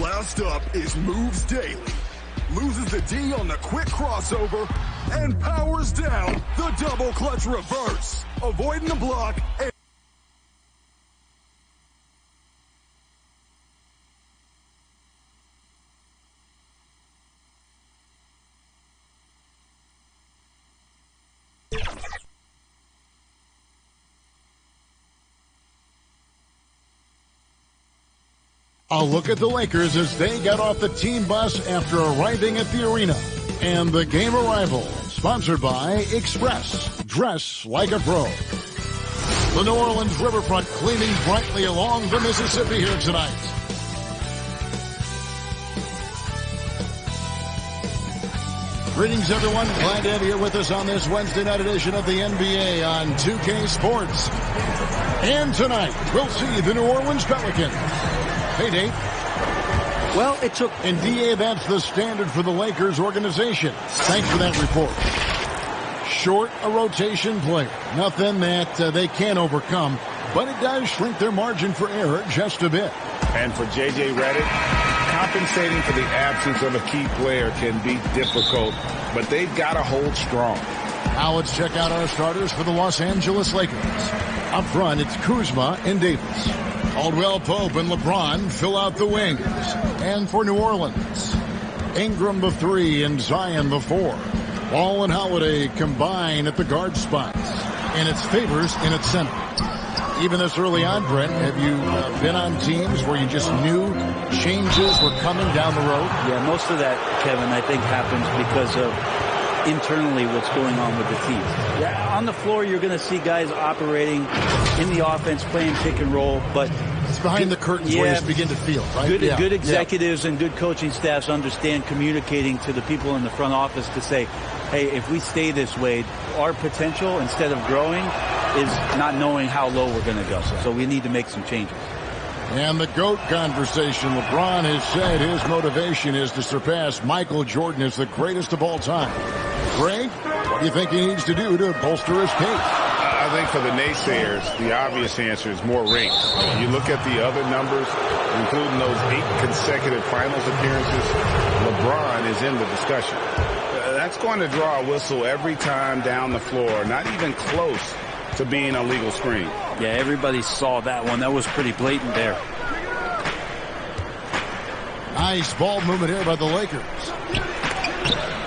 Last up is Moves Daily. Loses the D on the quick crossover and powers down the double clutch reverse. Avoiding the block and a look at the Lakers as they got off the team bus after arriving at the arena. And the game arrival, sponsored by Express. Dress like a pro. The New Orleans riverfront gleaming brightly along the Mississippi here tonight. Greetings, everyone. Glad to have you here with us on this Wednesday night edition of the NBA on 2K Sports. And tonight, we'll see the New Orleans Pelicans. Hey, Dave. Well, it took... And DA, that's the standard for the Lakers organization. Thanks for that report. Short a rotation player. Nothing that they can't overcome, but it does shrink their margin for error just a bit. And for J.J. Redick, compensating for the absence of a key player can be difficult, but they've got to hold strong. Now let's check out our starters for the Los Angeles Lakers. Up front, it's Kuzma and Davis. Caldwell Pope and LeBron fill out the wings. And for New Orleans, Ingram the 3 and Zion the 4. Ball and Holiday combine at the guard spots. And it's Favors in at center. Even this early on, Brent, have you been on teams where you just knew changes were coming down the road? Yeah, most of that, Kevin, I think happens because of internally what's going on with the team. Yeah, on the floor, you're going to see guys operating in the offense, playing pick and roll, but it's behind the curtains where you begin to feel, right? Good executives and good coaching staffs understand communicating to the people in the front office to say, hey, if we stay this way, our potential, instead of growing, is not knowing how low we're going to go. So we need to make some changes. And the GOAT conversation, LeBron has said his motivation is to surpass Michael Jordan as the greatest of all time. Greg, what do you think he needs to do to bolster his case? I think for the naysayers, the obvious answer is more rings. You look at the other numbers, including those 8 consecutive finals appearances, LeBron is in the discussion. That's going to draw a whistle every time down the floor, not even close to being a legal screen. Yeah, everybody saw that one. That was pretty blatant there. Nice ball movement here by the Lakers.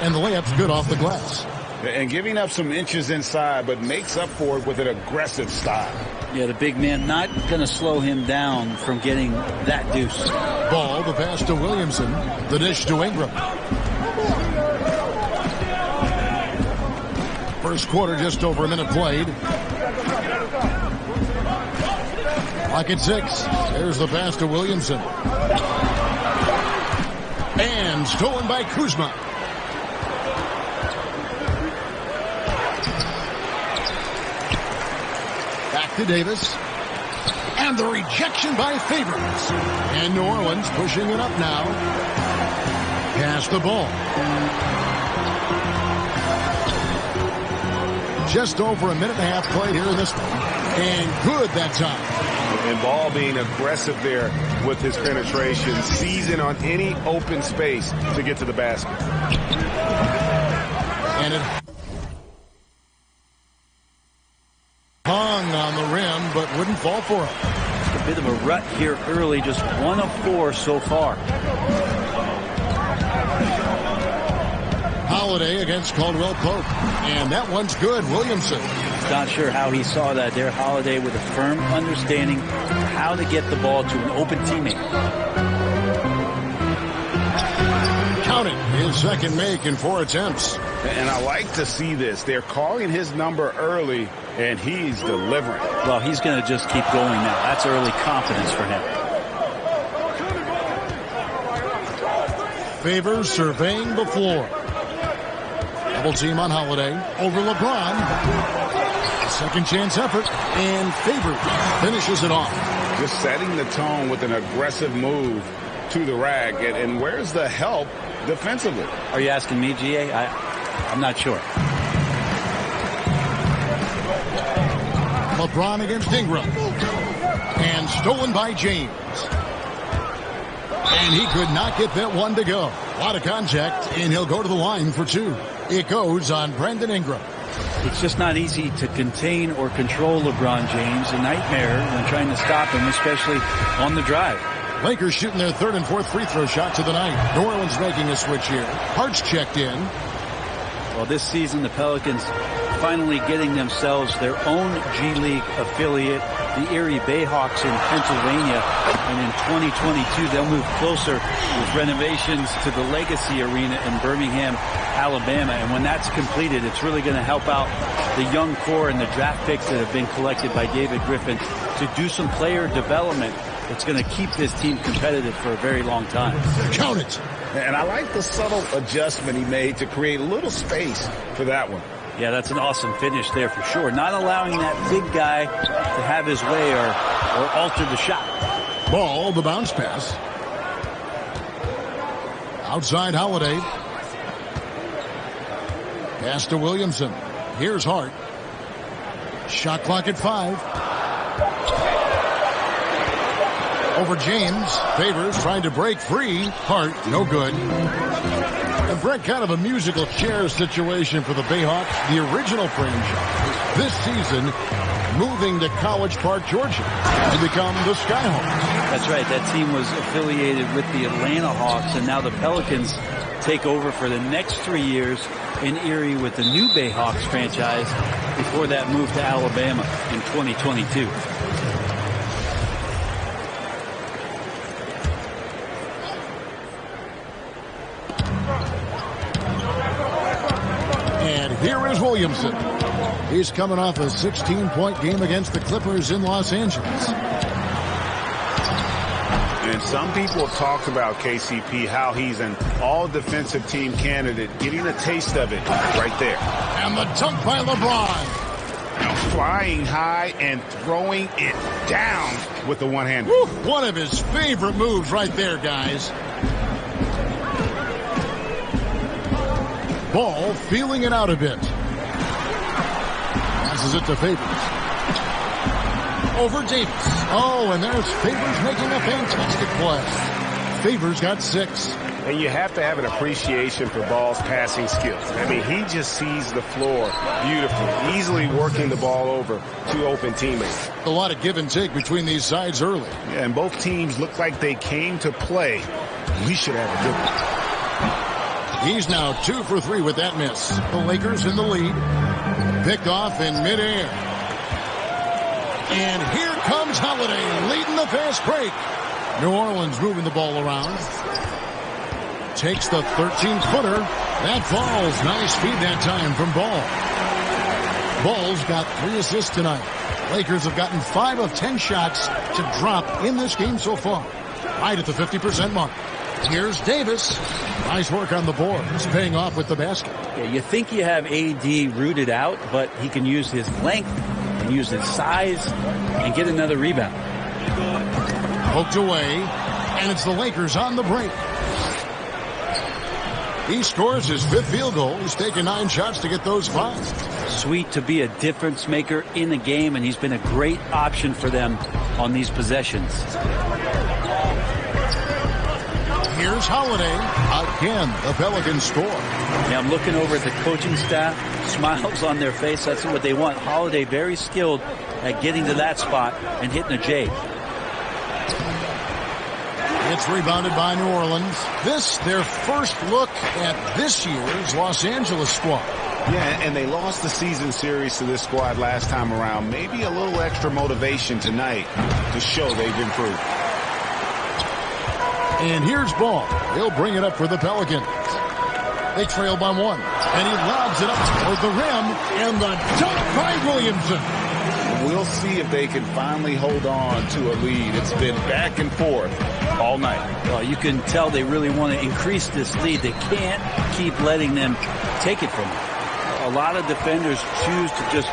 And the layup's good off the glass. And giving up some inches inside, but makes up for it with an aggressive style. Yeah, the big man not going to slow him down from getting that deuce. Ball, the pass to Williamson. The dish to Ingram. First quarter, just over a minute played. Lock at 6. There's the pass to Williamson. And stolen by Kuzma. Back to Davis. And the rejection by Favors. And New Orleans pushing it up now. Pass the ball. Just over a minute and a half played here in this one. And good that time. And Ball being aggressive there with his penetration, seizing on any open space to get to the basket. And it hung on the rim, but wouldn't fall for him. Just a bit of a rut here early, just 1 of 4 so far. Holiday against Caldwell Pope. And that one's good. Williamson. Not sure how he saw that there. Holiday with a firm understanding how to get the ball to an open teammate. Counting his second make in 4 attempts. And I like to see this. They're calling his number early, and he's delivering. Well, he's going to just keep going now. That's early confidence for him. Favors surveying the floor. Double team on Holiday. Over LeBron. Second chance effort. And Favors finishes it off. Just setting the tone with an aggressive move to the rack. And where's the help defensively? Are you asking me, GA? I'm not sure. LeBron against Ingram. And stolen by James. And he could not get that one to go. A lot of contact, and he'll go to the line for 2. It goes on Brandon Ingram. It's just not easy to contain or control LeBron James. A nightmare when trying to stop him, especially on the drive. Lakers shooting their 3rd and 4th free throw shots of the night. New Orleans making a switch here. Hart's checked in. Well, this season, the Pelicans finally getting themselves their own G League affiliate, the Erie Bayhawks in Pennsylvania. And in 2022, they'll move closer with renovations to the Legacy Arena in Birmingham, Alabama. And when that's completed, it's really going to help out the young core and the draft picks that have been collected by David Griffin to do some player development that's going to keep this team competitive for a very long time. Count it. And I like the subtle adjustment he made to create a little space for that one. Yeah, that's an awesome finish there for sure. Not allowing that big guy to have his way or alter the shot. Ball, the bounce pass. Outside Holiday. Pass to Williamson. Here's Hart. Shot clock at 5. Over James. Favors trying to break free. Hart, no good. And Brett, kind of a musical chair situation for the Bayhawks, the original franchise. This season, moving to College Park, Georgia, to become the Skyhawks. That's right. That team was affiliated with the Atlanta Hawks, and now the Pelicans take over for the next 3 years in Erie with the new Bayhawks franchise before that move to Alabama in 2022. Here is Williamson. He's coming off a 16-point game against the Clippers in Los Angeles. And some people have talked about KCP, how he's an all-defensive team candidate, getting a taste of it right there. And the dunk by LeBron. Now flying high and throwing it down with the one hand. One of his favorite moves right there, guys. Ball feeling it out a bit. Passes it to Favors. Over Davis. Oh, and there's Favors making a fantastic play. Favors got 6. And you have to have an appreciation for Ball's passing skills. I mean, he just sees the floor beautifully, easily working the ball over to open teammates. A lot of give and take between these sides early. Yeah, and both teams look like they came to play. We should have a good one. He's now 2 for 3 with that miss. The Lakers in the lead. Picked off in midair. And here comes Holiday leading the fast break. New Orleans moving the ball around. Takes the 13-footer. That falls. Nice feed that time from Ball. Ball's got 3 assists tonight. Lakers have gotten 5 of 10 shots to drop in this game so far. Right at the 50% mark. Here's Davis. Nice work on the boards. Paying off with the basket. Yeah, you think you have AD rooted out, but he can use his length and use his size and get another rebound. Poked away, and it's the Lakers on the break. He scores his 5th field goal. He's taken 9 shots to get those 5. Sweet to be a difference maker in the game, and he's been a great option for them on these possessions. Here's Holiday. Again, the Pelicans score. Yeah, I'm looking over at the coaching staff. Smiles on their face. That's what they want. Holiday very skilled at getting to that spot and hitting a J. It's rebounded by New Orleans. This, their first look at this year's Los Angeles squad. Yeah, and they lost the season series to this squad last time around. Maybe a little extra motivation tonight to show they've improved. And here's Ball. He'll bring it up for the Pelicans. They trail by 1. And he lobs it up toward the rim. And the dunk by Williamson. We'll see if they can finally hold on to a lead. It's been back and forth all night. Well, you can tell they really want to increase this lead. They can't keep letting them take it from them. A lot of defenders choose to just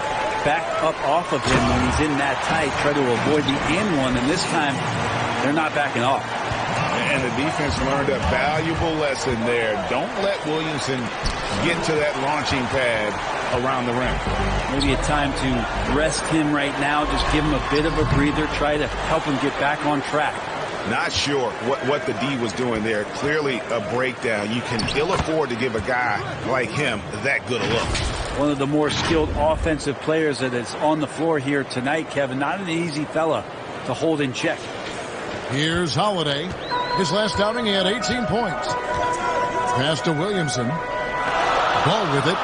back up off of him when he's in that tight, try to avoid the and one, and this time they're not backing off. And the defense learned a valuable lesson there. Don't let Williamson get to that launching pad around the rim. Maybe a time to rest him right now, just give him a bit of a breather, try to help him get back on track. Not sure what the D was doing there. Clearly a breakdown. You can ill afford to give a guy like him that good a look. One of the more skilled offensive players that is on the floor here tonight, Kevin. Not an easy fella to hold in check. Here's Holiday. His last outing, he had 18 points. Pass to Williamson. Ball with it.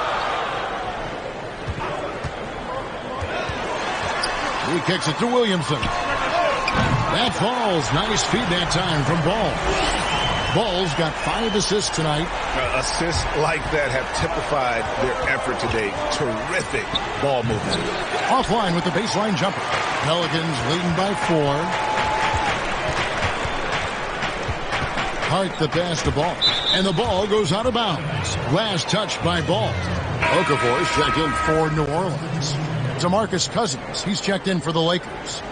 He kicks it to Williamson. That falls. Nice feed that time from Ball. Ball's got 5 assists tonight. Assists like that have typified their effort today. Terrific ball movement. Offline with the baseline jumper. Pelicans leading by 4. Hart the pass to Ball. And the ball goes out of bounds. Last touch by Ball. Okafor's checked in for New Orleans. DeMarcus Cousins, he's checked in for the Lakers.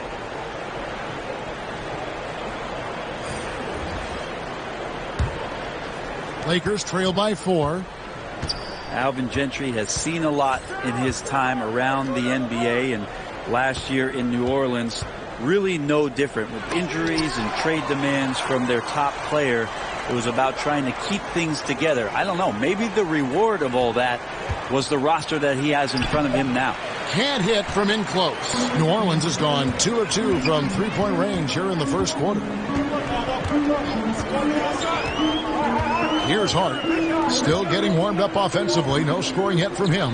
Lakers trail by 4. Alvin Gentry has seen a lot in his time around the NBA, and last year in New Orleans, really no different. With injuries and trade demands from their top player, it was about trying to keep things together. I don't know, maybe the reward of all that was the roster that he has in front of him now. Can't hit from in close. New Orleans has gone 2 of 2 from three-point range here in the first quarter. Here's Hart. Still getting warmed up offensively. No scoring yet from him.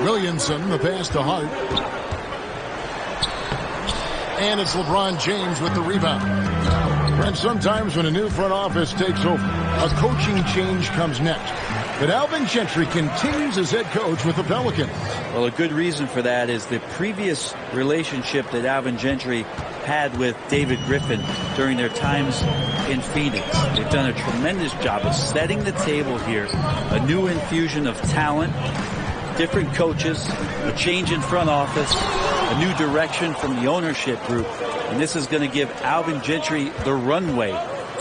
Williamson, the pass to Hart. And it's LeBron James with the rebound. And sometimes when a new front office takes over, a coaching change comes next. But Alvin Gentry continues as head coach with the Pelicans. Well, a good reason for that is the previous relationship that Alvin Gentry had with David Griffin during their times in Phoenix. They've done a tremendous job of setting the table here. A new infusion of talent, different coaches, a change in front office, a new direction from the ownership group. And this is going to give Alvin Gentry the runway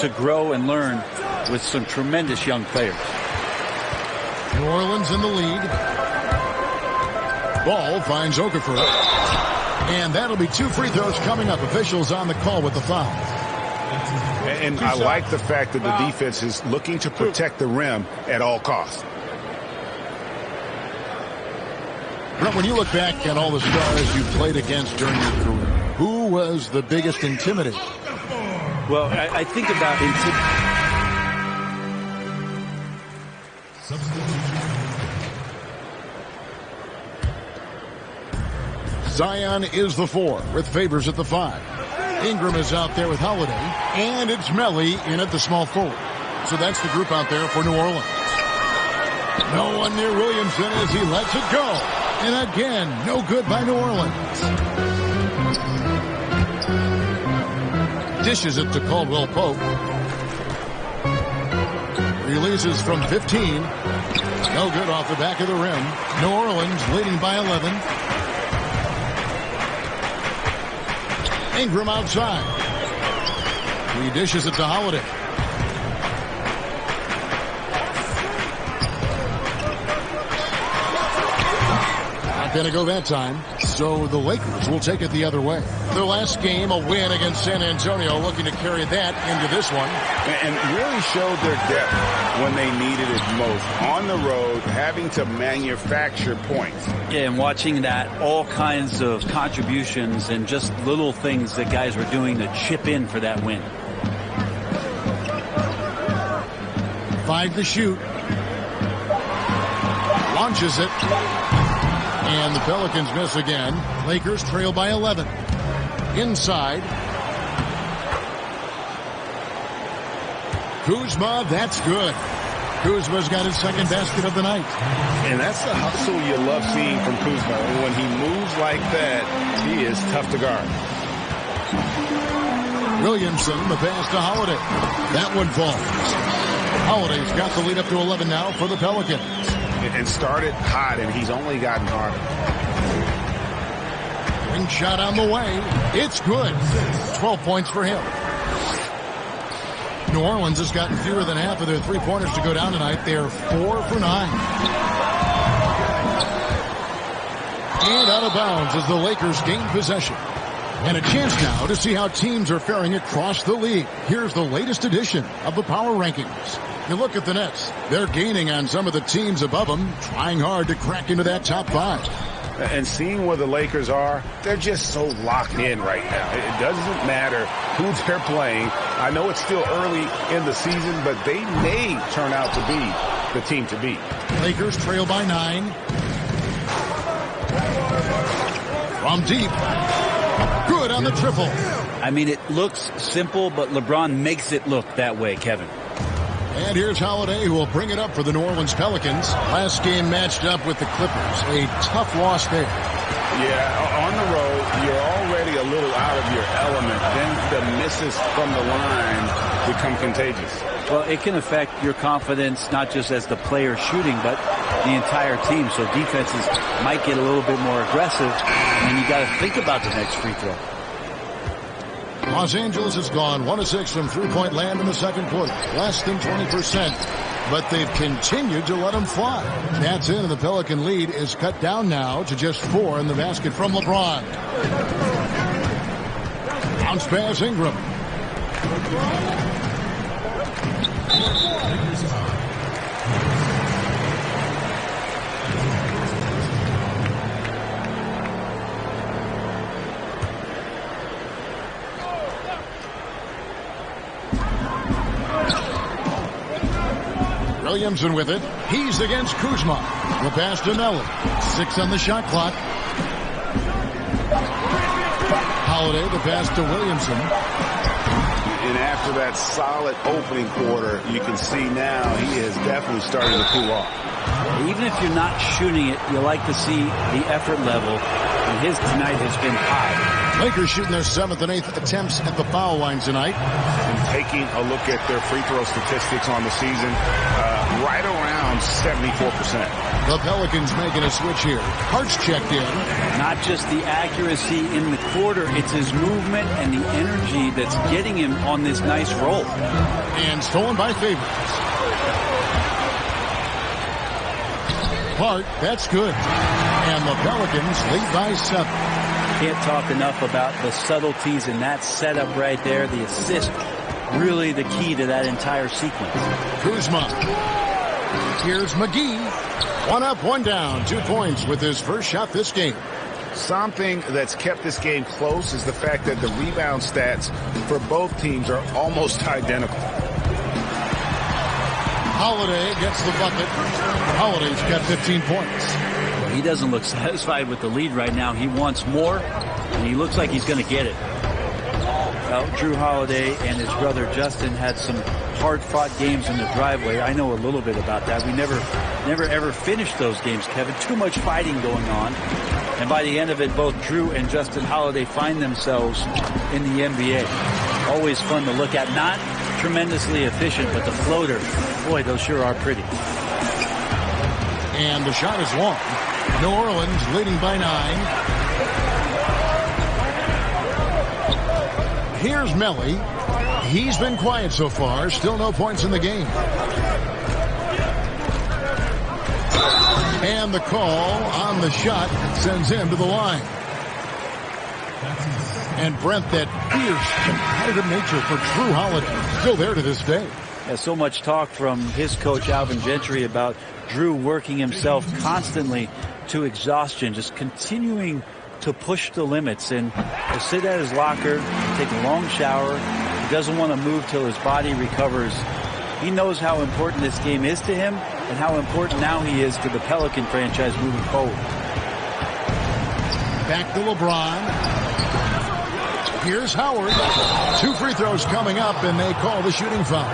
to grow and learn with some tremendous young players. New Orleans in the lead. Ball finds Okafor. And that'll be 2 free throws coming up. Officials on the call with the foul. And I like the fact that the defense is looking to protect the rim at all costs. Brett, when you look back at all the stars you played against during your career, who was the biggest intimidator? Well, I think about Zion is the 4 with Favors at the 5. Ingram is out there with Holiday, and it's Melly in at the small forward. So that's the group out there for New Orleans. No one near Williamson as he lets it go. And again, no good by New Orleans. Dishes it to Caldwell Pope. Releases from 15. No good off the back of the rim. New Orleans leading by 11. Ingram outside. He dishes it to Holiday. Not going to go that time. So the Lakers will take it the other way. Their last game, a win against San Antonio, looking to carry that into this one. And really showed their depth when they needed it most. On the road, having to manufacture points. Yeah, and watching that, all kinds of contributions and just little things that guys were doing to chip in for that win. 5 to shoot. Launches it. And the Pelicans miss again. Lakers trail by 11. Inside. Kuzma, that's good. Kuzma's got his second basket of the night. And that's the hustle you love seeing from Kuzma. And when he moves like that, he is tough to guard. Williamson, the pass to Holiday. That one falls. Holiday's got the lead up to 11 now for the Pelicans. And started hot, and he's only gotten harder. Ring shot on the way. It's good. 12 points for him. New Orleans has gotten fewer than half of their three-pointers to go down tonight. They're 4 for 9. And out of bounds as the Lakers gain possession. And a chance now to see how teams are faring across the league. Here's the latest edition of the Power Rankings. You look at the Nets. They're gaining on some of the teams above them, trying hard to crack into that top 5. And seeing where the Lakers are, they're just so locked in right now. It doesn't matter who they're playing. I know it's still early in the season, but they may turn out to be the team to beat. Lakers trail by 9. From deep. Good on the triple. I mean, it looks simple, but LeBron makes it look that way, Kevin. And here's Holiday, who will bring it up for the New Orleans Pelicans. Last game matched up with the Clippers. A tough loss there. Yeah, on the road, you're already a little out of your element. Then the misses from the line become contagious. Well, it can affect your confidence, not just as the player shooting, but the entire team. So defenses might get a little bit more aggressive, and you got to think about the next free throw. Los Angeles has gone 1 of 6 from three-point land in the second quarter. Less than 20%. But they've continued to let them fly. That's in, and the Pelican lead is cut down now to just 4 in the basket from LeBron. Bounce pass Ingram. Williamson with it. He's against Kuzma. The pass to Melly. 6 on the shot clock. Holiday, the pass to Williamson. And after that solid opening quarter, you can see now he is definitely starting to cool off. Even if you're not shooting it, you like to see the effort level, and his tonight has been high. Lakers shooting their 7th and 8th attempts at the foul line tonight. And taking a look at their free throw statistics on the season, right around 74%. The Pelicans making a switch here. Hart's checked in. Not just the accuracy in the quarter, it's his movement and the energy that's getting him on this nice roll. And stolen by Favors. Hart, that's good. And the Pelicans lead by 7. Can't talk enough about the subtleties in that setup right there. The assist really the key to that entire sequence. Kuzma. Here's McGee. One up, one down. 2 points with his first shot this game. Something that's kept this game close is the fact that the rebound stats for both teams are almost identical. Holiday gets the bucket. Holiday's got 15 points. Well, he doesn't look satisfied with the lead right now. He wants more, and he looks like he's going to get it. Well, Drew Holiday and his brother Justin had some hard-fought games in the driveway. I know a little bit about that. We never ever finished those games, Kevin. Too much fighting going on. And by the end of it, both Drew and Justin Holiday find themselves in the NBA. Always fun to look at. Not tremendously efficient, but the floater, boy, those sure are pretty. And the shot is long. New Orleans leading by 9. Here's Melly. He's been quiet so far. Still no points in the game. And the call on the shot sends him to the line. And Brent, that fierce, competitive nature for Drew Holiday, still there to this day. There's so much talk from his coach, Alvin Gentry, about Drew working himself constantly to exhaustion, just continuing to push the limits. And he'll sit at his locker, take a long shower. He doesn't want to move till his body recovers. He knows how important this game is to him and how important now he is to the Pelican franchise moving forward. Back to LeBron. Here's Howard. 2 free throws coming up, and they call the shooting foul.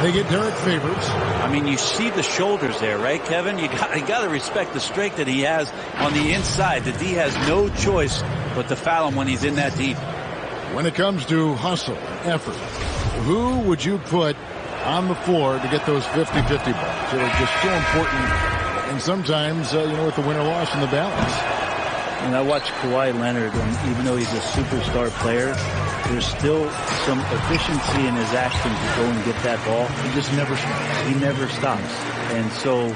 They get Derek Favors. I mean, you see the shoulders there, right, Kevin? You got to respect the strength that he has on the inside. The D has no choice but to foul him when he's in that deep. When it comes to hustle, effort, who would you put on the floor to get those 50-50 balls? They're just so important. And sometimes, with the win or loss in the balance. And I watch Kawhi Leonard, and even though he's a superstar player, there's still some efficiency in his action to go and get that ball. He just never stops. He never stops. And so,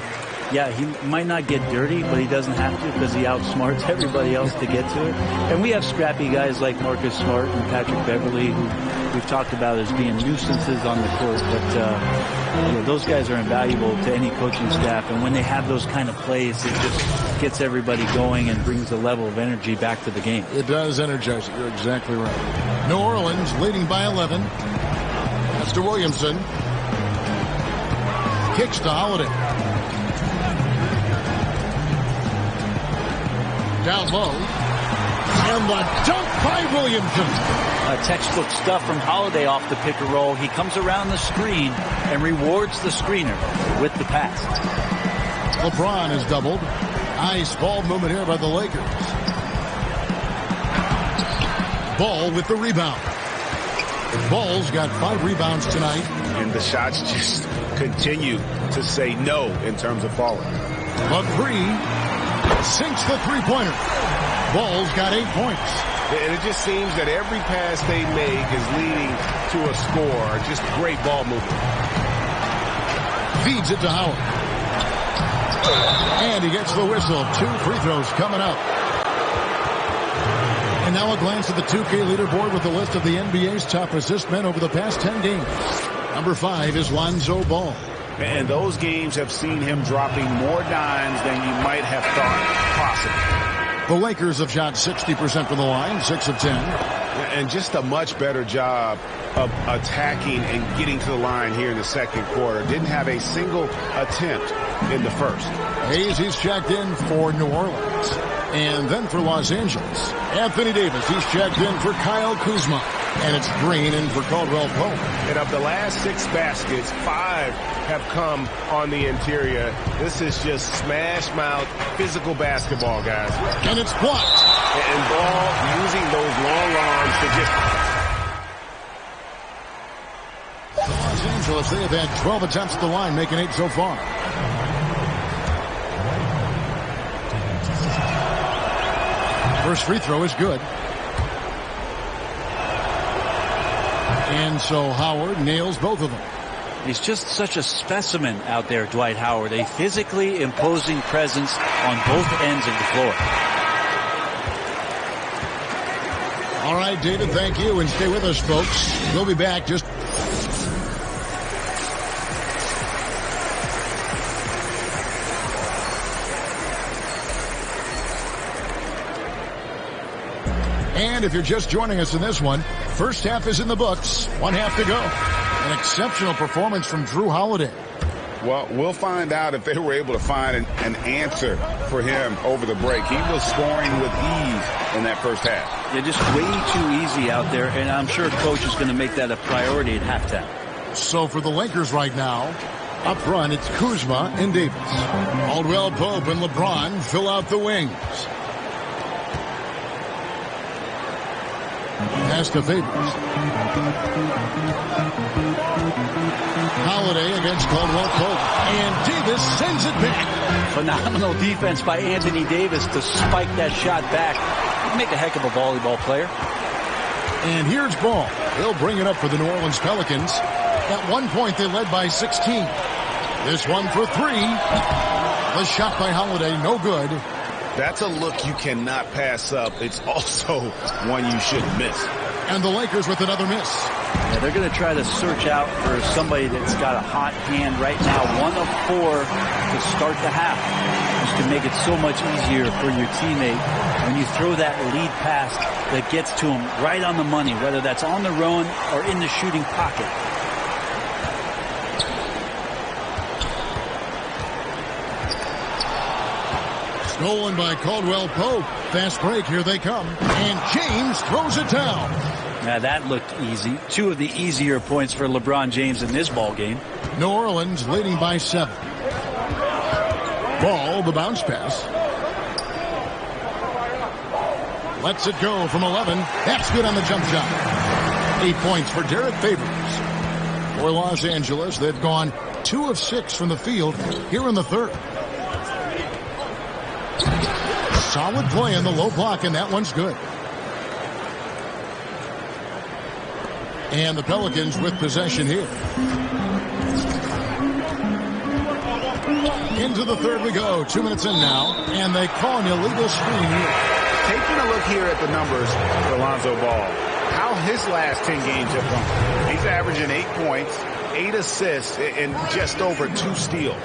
yeah, he might not get dirty, but he doesn't have to because he outsmarts everybody else to get to it. And we have scrappy guys like Marcus Smart and Patrick Beverly who we've talked about as being nuisances on the court. But those guys are invaluable to any coaching staff. And when they have those kind of plays, it just gets everybody going and brings a level of energy back to the game. It does energize it. You're exactly right. New Orleans leading by 11. That's to Williamson. Kicks to Holiday. Down low. And the dunk by Williamson. Textbook stuff from Holiday off the pick and roll. He comes around the screen and rewards the screener with the pass. LeBron is doubled. Nice ball movement here by the Lakers. Ball with the rebound. Ball's got 5 rebounds tonight. And the shots just continue to say no in terms of falling. McCree sinks the three-pointer. Ball's got 8 points. And it just seems that every pass they make is leading to a score. Just great ball movement. Feeds it to Howard. And he gets the whistle. 2 free throws coming up. And now a glance at the 2K leaderboard with a list of the NBA's top assist men over the past 10 games. Number 5 is Lonzo Ball. And those games have seen him dropping more dimes than you might have thought possible. The Lakers have shot 60% from the line, 6 of 10. And just a much better job of attacking and getting to the line here in the second quarter. Didn't have a single attempt in the first. Hayes, he's checked in for New Orleans. And then for Los Angeles, Anthony Davis, he's checked in for Kyle Kuzma. And it's Green in for Caldwell Pope. And of the last 6 baskets, 5 have come on the interior. This is just smash mouth, physical basketball, guys. And it's blocked. And Ball using those long arms to just... Los Angeles, they have had 12 attempts at the line, making 8 so far. First free throw is good. And so Howard nails both of them. He's just such a specimen out there, Dwight Howard. A physically imposing presence on both ends of the floor. All right, David, thank you. And stay with us, folks. We'll be back just... And if you're just joining us in this one, first half is in the books. 1 half to go. An exceptional performance from Drew Holiday. Well, we'll find out if they were able to find an answer for him over the break. He was scoring with ease in that first half. They're just way too easy out there, and I'm sure coach is going to make that a priority at halftime. So for the Lakers right now, up front, it's Kuzma and Davis. Caldwell Pope and LeBron fill out the wings. Pass to Favors. Holiday against Caldwell Pope. And Davis sends it back. Phenomenal defense by Anthony Davis to spike that shot back. He'd make a heck of a volleyball player. And here's Ball. He'll bring it up for the New Orleans Pelicans. At one point, they led by 16. This one for three. The shot by Holiday, no good. That's a look you cannot pass up. It's also one you shouldn't miss. And the Lakers with another miss. Yeah, they're going to try to search out for somebody that's got a hot hand right now. 1 of 4 to start the half. Which can make it so much easier for your teammate when you throw that lead pass that gets to him right on the money, whether that's on the run or in the shooting pocket. Stolen by Caldwell Pope. Fast break, here they come. And James throws it down. Now that looked easy. 2 of the easier points for LeBron James in this ball game. New Orleans leading by 7. Ball, the bounce pass. Lets it go from 11. That's good on the jump shot. 8 points for Derek Favors. For Los Angeles, they've gone 2 of 6 from the field here in the third. Solid play in the low block, and that one's good. And the Pelicans with possession here. Into the third we go. 2 minutes in now, and they call an illegal screen here. Taking a look here at the numbers for Lonzo Ball, how his last 10 games have gone. He's averaging 8 points, 8 assists, and just over 2 steals.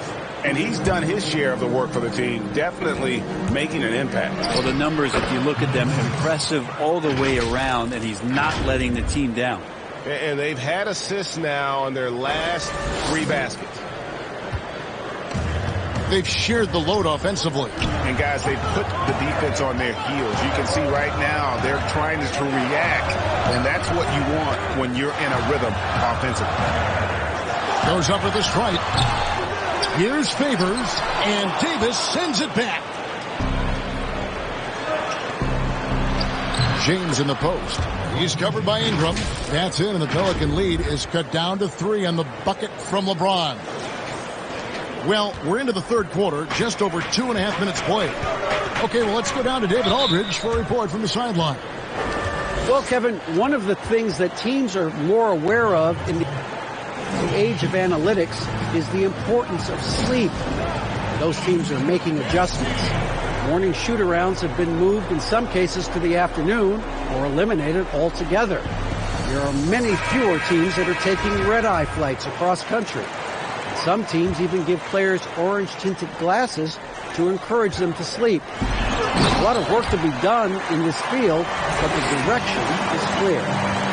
And he's done his share of the work for the team, definitely making an impact. Well, the numbers, if you look at them, impressive all the way around, and he's not letting the team down. And they've had assists now on their last 3 baskets. They've shared the load offensively. And, guys, they've put the defense on their heels. You can see right now they're trying to react, and that's what you want when you're in a rhythm offensively. Goes up with a strike. Here's Favors, and Davis sends it back. James in the post. He's covered by Ingram. That's it, and the Pelican lead is cut down to 3 on the bucket from LeBron. Well, we're into the third quarter, just over 2.5 minutes played. Okay, well, let's go down to David Aldridge for a report from the sideline. Well, Kevin, one of the things that teams are more aware of in the age of analytics is the importance of sleep. Those teams are making adjustments. Morning shoot-arounds have been moved in some cases to the afternoon or eliminated altogether. There are many fewer teams that are taking red-eye flights across country. Some teams even give players orange-tinted glasses to encourage them to sleep. There's a lot of work to be done in this field, but the direction is clear.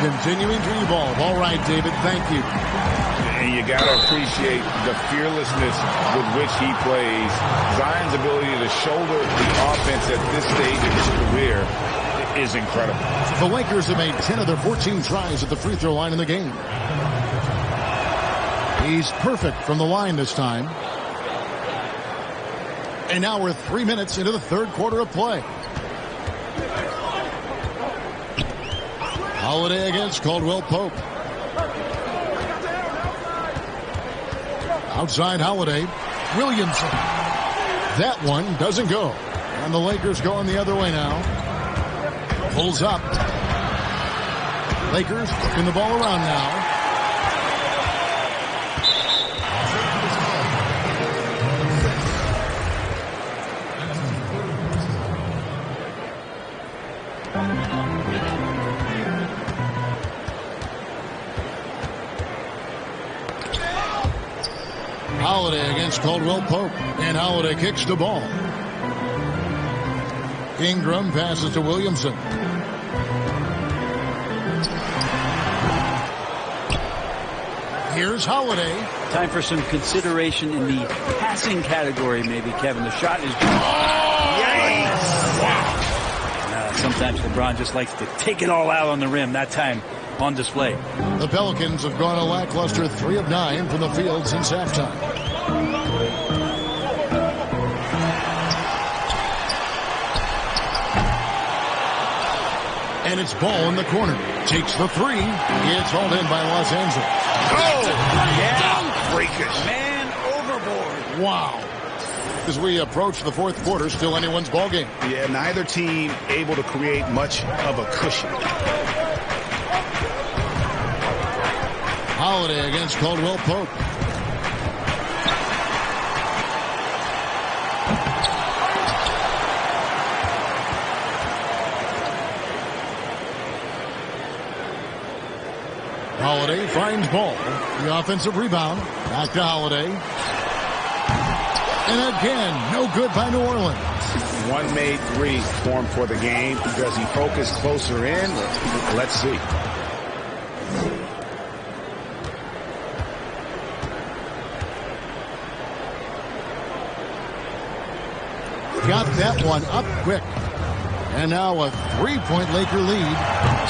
Continuing to evolve. All right, David, thank you. And you got to appreciate the fearlessness with which he plays. Zion's ability to shoulder the offense at this stage of his career is incredible. The Lakers have made 10 of their 14 tries at the free throw line in the game. He's perfect from the line this time. And now we're 3 minutes into the third quarter of play. Holiday against Caldwell Pope. Outside Holiday. Williamson. That one doesn't go. And the Lakers going the other way now. Pulls up. Lakers working the ball around now. Holiday against Caldwell Pope. And Holiday kicks the ball. Ingram passes to Williamson. Here's Holiday. Time for some consideration in the passing category, maybe, Kevin. The shot is... Sometimes LeBron just likes to take it all out on the rim. That time on display. The Pelicans have gone a lackluster 3 of 9 from the field since halftime. And it's Ball in the corner. Takes the 3. It's hauled in by Los Angeles. Yeah. Breakers. Man overboard. Wow. As we approach the fourth quarter, still anyone's ball game. Yeah, neither team able to create much of a cushion. Holiday against Caldwell Pope. Holiday finds Ball. The offensive rebound. Back to Holiday. And again, no good by New Orleans. One made 3 formed for the game. Does he focus closer in? Let's see. Got that one up quick. And now a 3-point Laker lead.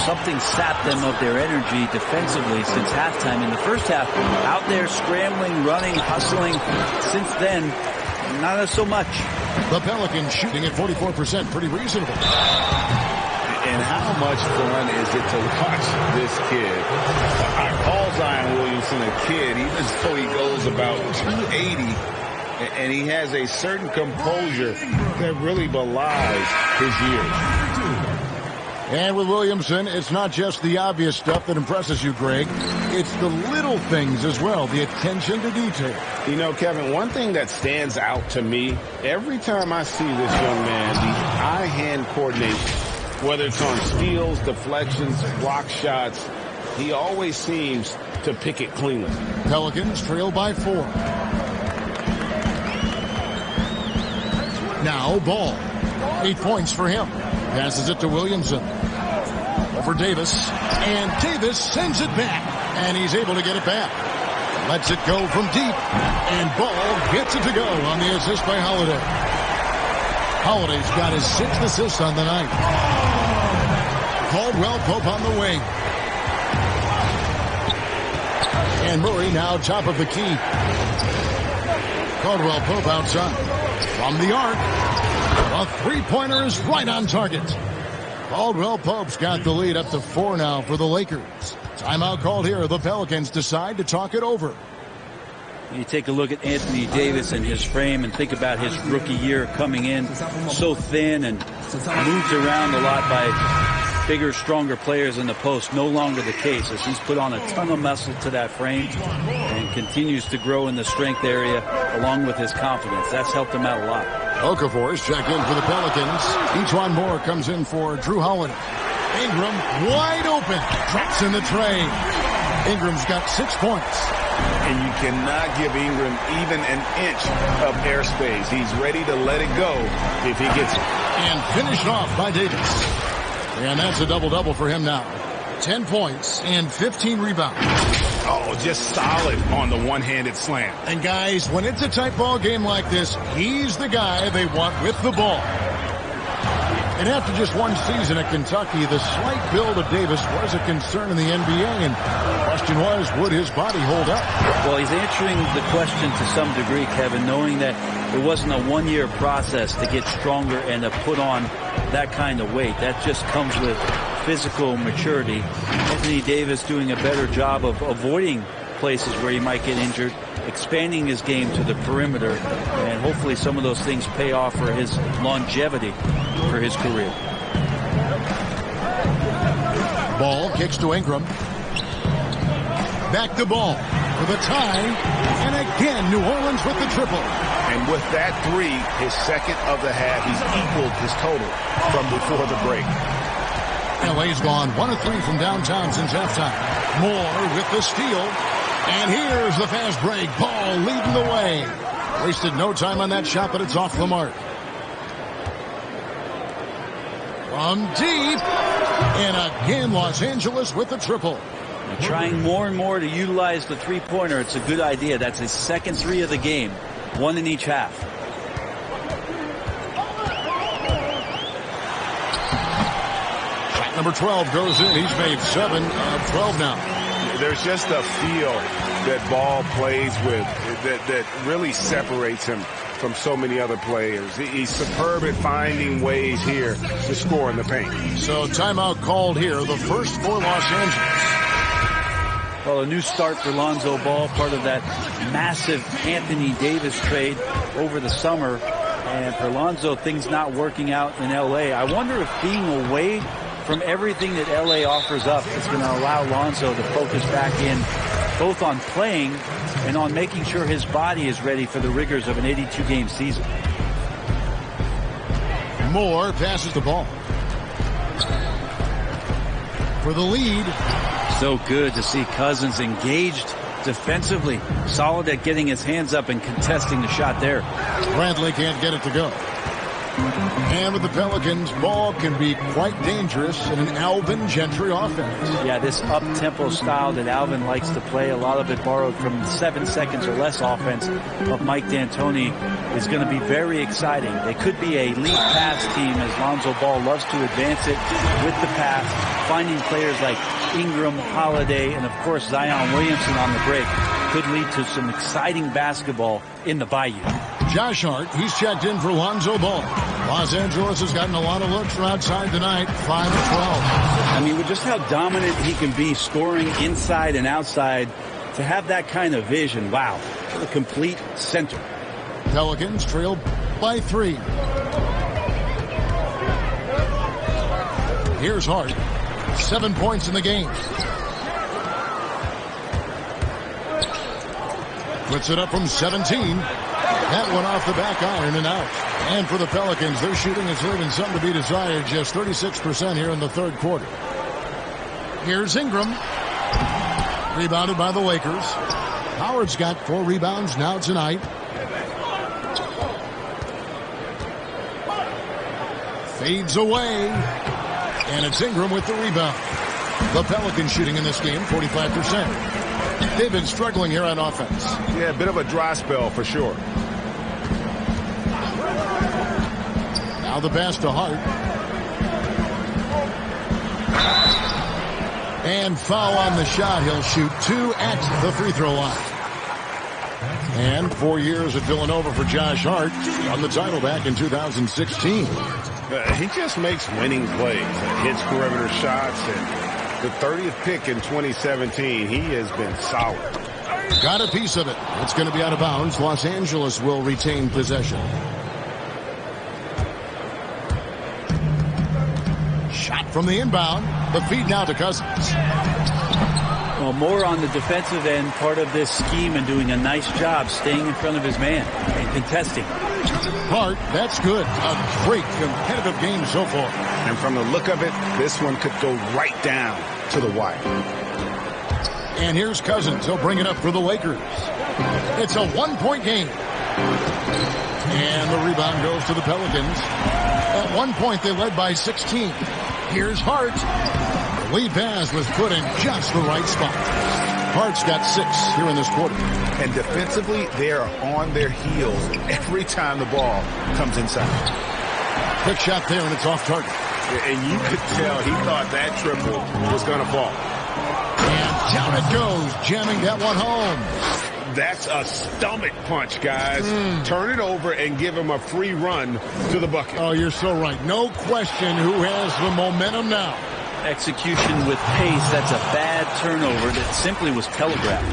Something sapped them of their energy defensively since halftime. In the first half, out there scrambling, running, hustling. Since then, not so much. The Pelicans shooting at 44%, pretty reasonable. And how much fun is it to watch this kid? I call Zion Williamson a kid, even though he goes about 280. And he has a certain composure that really belies his years. And with Williamson, it's not just the obvious stuff that impresses you, Greg. It's the little things as well, the attention to detail. You know, Kevin, one thing that stands out to me, every time I see this young man, the eye-hand coordination, whether it's on steals, deflections, block shots, he always seems to pick it cleanly. Pelicans trail by 4. Now Ball. 8 points for him. Passes it to Williamson. Over Davis. And Davis sends it back. And he's able to get it back. Lets it go from deep. And Ball gets it to go on the assist by Holiday. Holiday's got his 6th assist on the night. Caldwell Pope on the wing. And Murray now top of the key. Caldwell Pope outside. From the arc, a 3-pointer is right on target. Caldwell Pope's got the lead up to 4 now for the Lakers. Timeout called here. The Pelicans decide to talk it over. You take a look at Anthony Davis and his frame and think about his rookie year coming in so thin and moved around a lot by bigger, stronger players in the post. No longer the case as he's put on a ton of muscle to that frame and continues to grow in the strength area along with his confidence. That's helped him out a lot. Okafor's checked in for the Pelicans. Ejuan Moore comes in for Drew Holiday. Ingram wide open. Drops in the tray. Ingram's got 6 points. And you cannot give Ingram even an inch of airspace. He's ready to let it go if he gets it. And finished off by Davis. And that's a double-double for him now. 10 points and 15 rebounds. Oh, just solid on the one-handed slam. And guys, when it's a tight ball game like this, he's the guy they want with the ball. And after just one season at Kentucky, the slight build of Davis was a concern in the NBA. And the question was, would his body hold up? Well, he's answering the question to some degree, Kevin, knowing that it wasn't a one-year process to get stronger and to put on that kind of weight. That just comes with physical maturity. Anthony Davis doing a better job of avoiding places where he might get injured, expanding his game to the perimeter, and hopefully some of those things pay off for his longevity for his career. Ball kicks to Ingram. Back to Ball for the tie. And again, New Orleans with the triple. And with that 3, his second of the half, he's equaled his total from before the break. LA's gone 1 of 3 from downtown since halftime. Moore with the steal. And here's the fast break. Ball leading the way. Wasted no time on that shot, but it's off the mark. From deep. And again, Los Angeles with the triple. They're trying more and more to utilize the three-pointer. It's a good idea. That's his second three of the game. One in each half. Shot number 12 goes in. He's made 7 of 12 now. There's just a feel that Ball plays with that really separates him from so many other players. He's superb at finding ways here to score in the paint. So timeout called here, the first for Los Angeles. Well, a new start for Lonzo Ball, part of that massive Anthony Davis trade over the summer. And for Lonzo, things not working out in L.A. I wonder if being away from everything that L.A. offers up is going to allow Lonzo to focus back in both on playing and on making sure his body is ready for the rigors of an 82-game season. Moore passes the ball. For the lead. So good to see Cousins engaged defensively, solid at getting his hands up and contesting the shot there. Bradley can't get it to go. And with the Pelicans, Ball can be quite dangerous in an Alvin Gentry offense. Yeah, this up-tempo style that Alvin likes to play, a lot of it borrowed from 7 seconds or less offense of Mike D'Antoni, is going to be very exciting. They could be a lead pass team as Lonzo Ball loves to advance it with the pass, finding players like Ingram, Holiday, and of course Zion Williamson on the break could lead to some exciting basketball in the Bayou. Josh Hart, he's checked in for Lonzo Ball. Los Angeles has gotten a lot of looks from outside tonight, 5 of 12. I mean, with just how dominant he can be scoring inside and outside, to have that kind of vision, wow, a complete center. Pelicans trail by 3. Here's Hart, 7 points in the game. Puts it up from 17. That one off the back iron and out. And for the Pelicans, their shooting is leaving something to be desired. Just 36% here in the third quarter. Here's Ingram. Rebounded by the Lakers. Howard's got 4 rebounds now tonight. Fades away. And it's Ingram with the rebound. The Pelicans shooting in this game, 45%. They've been struggling here on offense. Yeah, a bit of a dry spell for sure. Now the pass to Hart. And foul on the shot. He'll shoot 2 at the free throw line. And 4 years at Villanova for Josh Hart. Won the title back in 2016. He just makes winning plays. Hits perimeter shots. And the 30th pick in 2017, he has been solid. Got a piece of it. It's going to be out of bounds. Los Angeles will retain possession. Shot from the inbound. The feed now to Cousins. Well, more on the defensive end, part of this scheme, and doing a nice job staying in front of his man and contesting. Hart, that's good. A great competitive game so far. And from the look of it, this one could go right down to the wire. And here's Cousins. He'll bring it up for the Lakers. It's a 1-point game. And the rebound goes to the Pelicans. At one point, they led by 16. Here's Hart. The lead pass was put in just the right spot. Hart's got 6 here in this quarter. And defensively, they are on their heels every time the ball comes inside. Quick shot there, and it's off target. And you could tell he thought that triple was going to fall. And down it goes, jamming that one home. That's a stomach punch, guys. Turn it over and give him a free run to the bucket. Oh, you're so right. No question who has the momentum now. Execution with pace, that's a bad turnover that simply was telegraphed.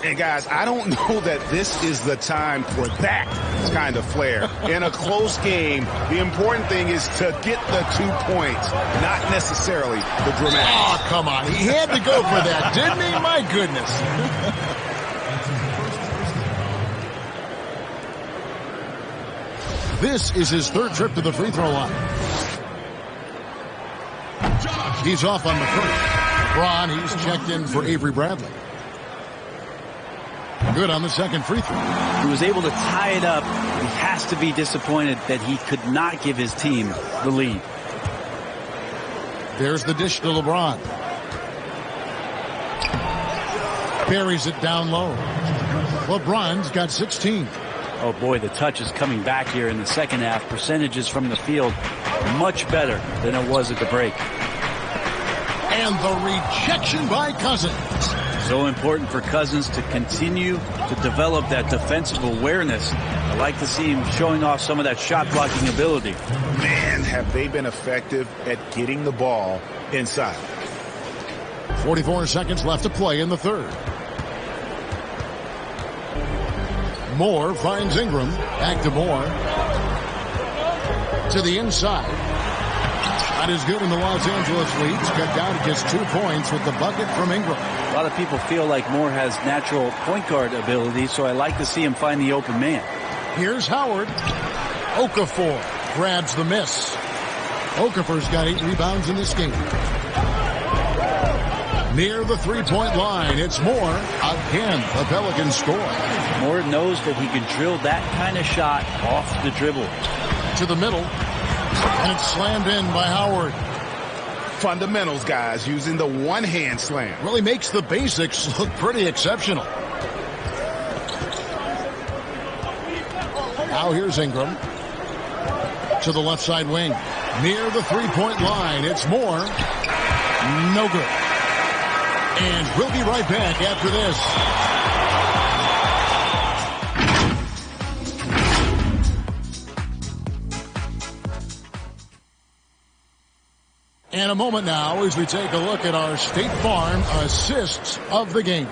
And guys, I don't know that this is the time for that kind of flair. In a close game, the important thing is to get the 2 points, not necessarily the dramatic. Oh, come on. He had to go for that, didn't he? My goodness. This is his 3rd trip to the free throw line. He's off on the first. LeBron, he's checked in for Avery Bradley. Good on the second free throw. He was able to tie it up. He has to be disappointed that he could not give his team the lead. There's the dish to LeBron. Buries it down low. LeBron's got 16. Oh, boy, the touch is coming back here in the second half. Percentages from the field much better than it was at the break. And the rejection by Cousins. So important for Cousins to continue to develop that defensive awareness. I like to see him showing off some of that shot blocking ability. Man, have they been effective at getting the ball inside. 44 seconds left to play in the third. Moore finds Ingram. Back to Moore. To the inside. Shot is good in the Los Angeles leads. Cut down to just 2 points with the bucket from Ingram. A lot of people feel like Moore has natural point guard ability, so I like to see him find the open man. Here's Howard. Okafor grabs the miss. Okafor's got 8 rebounds in this game. Near the three-point line, it's Moore. Again, the Pelicans score. Moore knows that he can drill that kind of shot off the dribble. To the middle, and it's slammed in by Howard. Fundamentals, guys, using the one-hand slam. Really makes the basics look pretty exceptional. Now here's Ingram. To the left side wing. Near the three-point line, it's Moore. No good. And we'll be right back after this. And a moment now as we take a look at our State Farm assists of the game.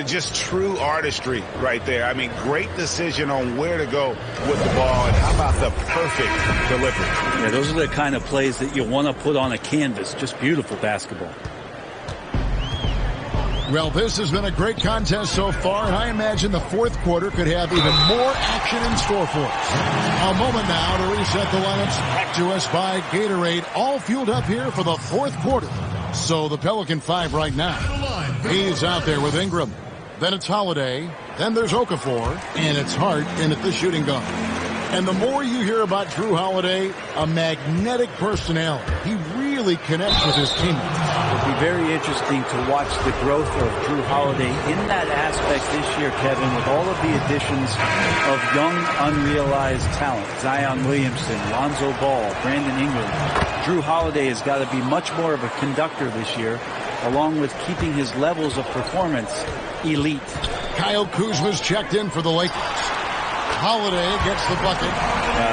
Just true artistry right there. I mean, great decision on where to go with the ball, and how about the perfect delivery? Yeah, those are the kind of plays that you want to put on a canvas. Just beautiful basketball. Well, this has been a great contest so far, and I imagine the fourth quarter could have even more action in store for us. A moment now to reset the lineups, brought to us by Gatorade, all fueled up here for the fourth quarter. So the Pelican 5 right now. He's out there with Ingram. Then it's Holiday. Then there's Okafor. And it's Hart in at the shooting guard. And the more you hear about Jrue Holiday, a magnetic personality. He really connects with his teammates. It'll be very interesting to watch the growth of Jrue Holiday in that aspect this year, Kevin, with all of the additions of young, unrealized talent. Zion Williamson, Lonzo Ball, Brandon Ingram. Jrue Holiday has got to be much more of a conductor this year, along with keeping his levels of performance elite. Kyle Kuzma's checked in for the Lakers. Holiday gets the bucket.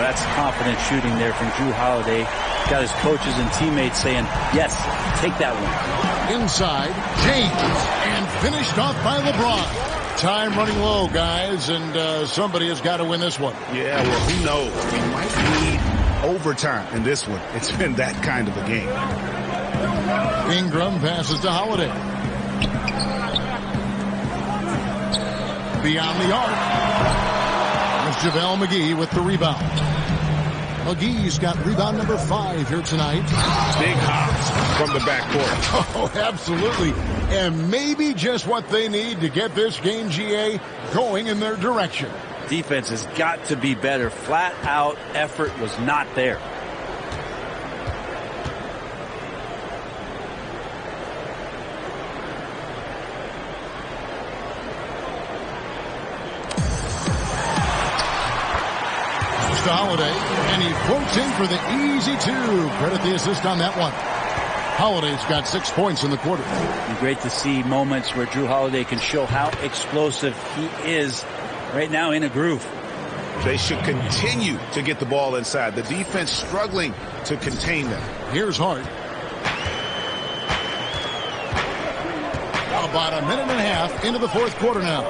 That's confident shooting there from Jrue Holiday. Got his coaches and teammates saying, yes, take that one. Inside, James, and finished off by LeBron. Time running low, guys, and somebody has got to win this one. Yeah, well, who knows? We might need overtime in this one. It's been that kind of a game. Ingram passes to Holiday. Beyond the arc. JaVale McGee with the rebound. McGee's got rebound number 5 here tonight. Big hops from the backcourt. Oh, absolutely. And maybe just what they need to get this game, GA, going in their direction. Defense has got to be better. Flat out effort was not there. To Holiday, and he floats in for the easy 2. Credit the assist on that one. Holiday's got 6 points in the quarter. It'd be great to see moments where Jrue Holiday can show how explosive he is right now in a groove. They should continue to get the ball inside. The defense struggling to contain them. Here's Hart. About a minute and a half into the fourth quarter now.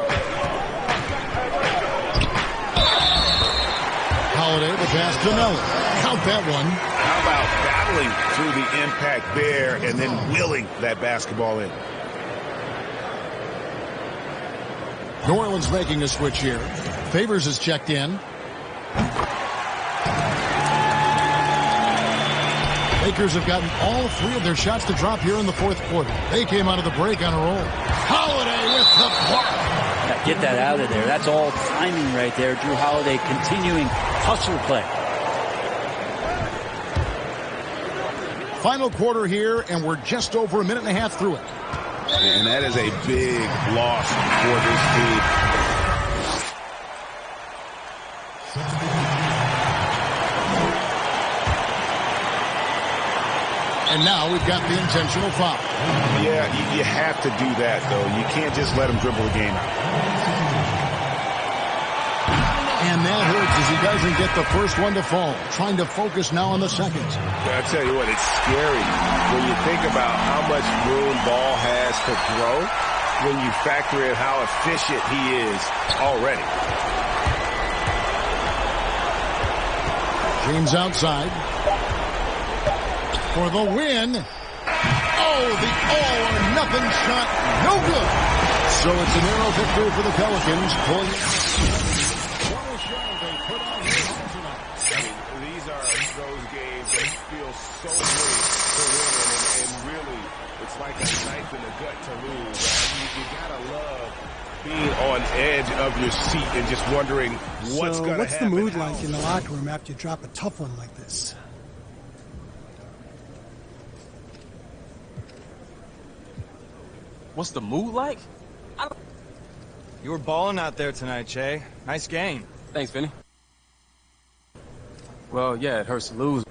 Holiday, the pass to Miller. Count that one. How about battling through the impact there and then willing that basketball in? New Orleans making a switch here. Favors is checked in. Lakers have gotten all 3 of their shots to drop here in the fourth quarter. They came out of the break on a roll. Holiday with the block. get that out of there. That's all timing right there. Drew Holiday continuing hustle play. Final quarter here, and we're just over a minute and a half through it. And that is a big loss for this team. And now we've got the intentional foul. Yeah, you have to do that, though. You can't just let him dribble the game out. And that hurts as he doesn't get the first one to fall. Trying to focus now on the second. I tell you what, it's scary when you think about how much room Ball has to throw when you factor in how efficient he is already. James outside for the win. Oh, the all-or-nothing shot, no good. So it's a narrow victory for the Pelicans. These are those games that feel so great to win, and really, it's like a knife in the gut to lose. You gotta love being on edge of your seat and just wondering what's gonna happen. What's the mood like in the locker room after you drop a tough one like this? What's the mood like? You were balling out there tonight, Che. Nice game. Thanks, Vinny. Well, yeah, it hurts to lose.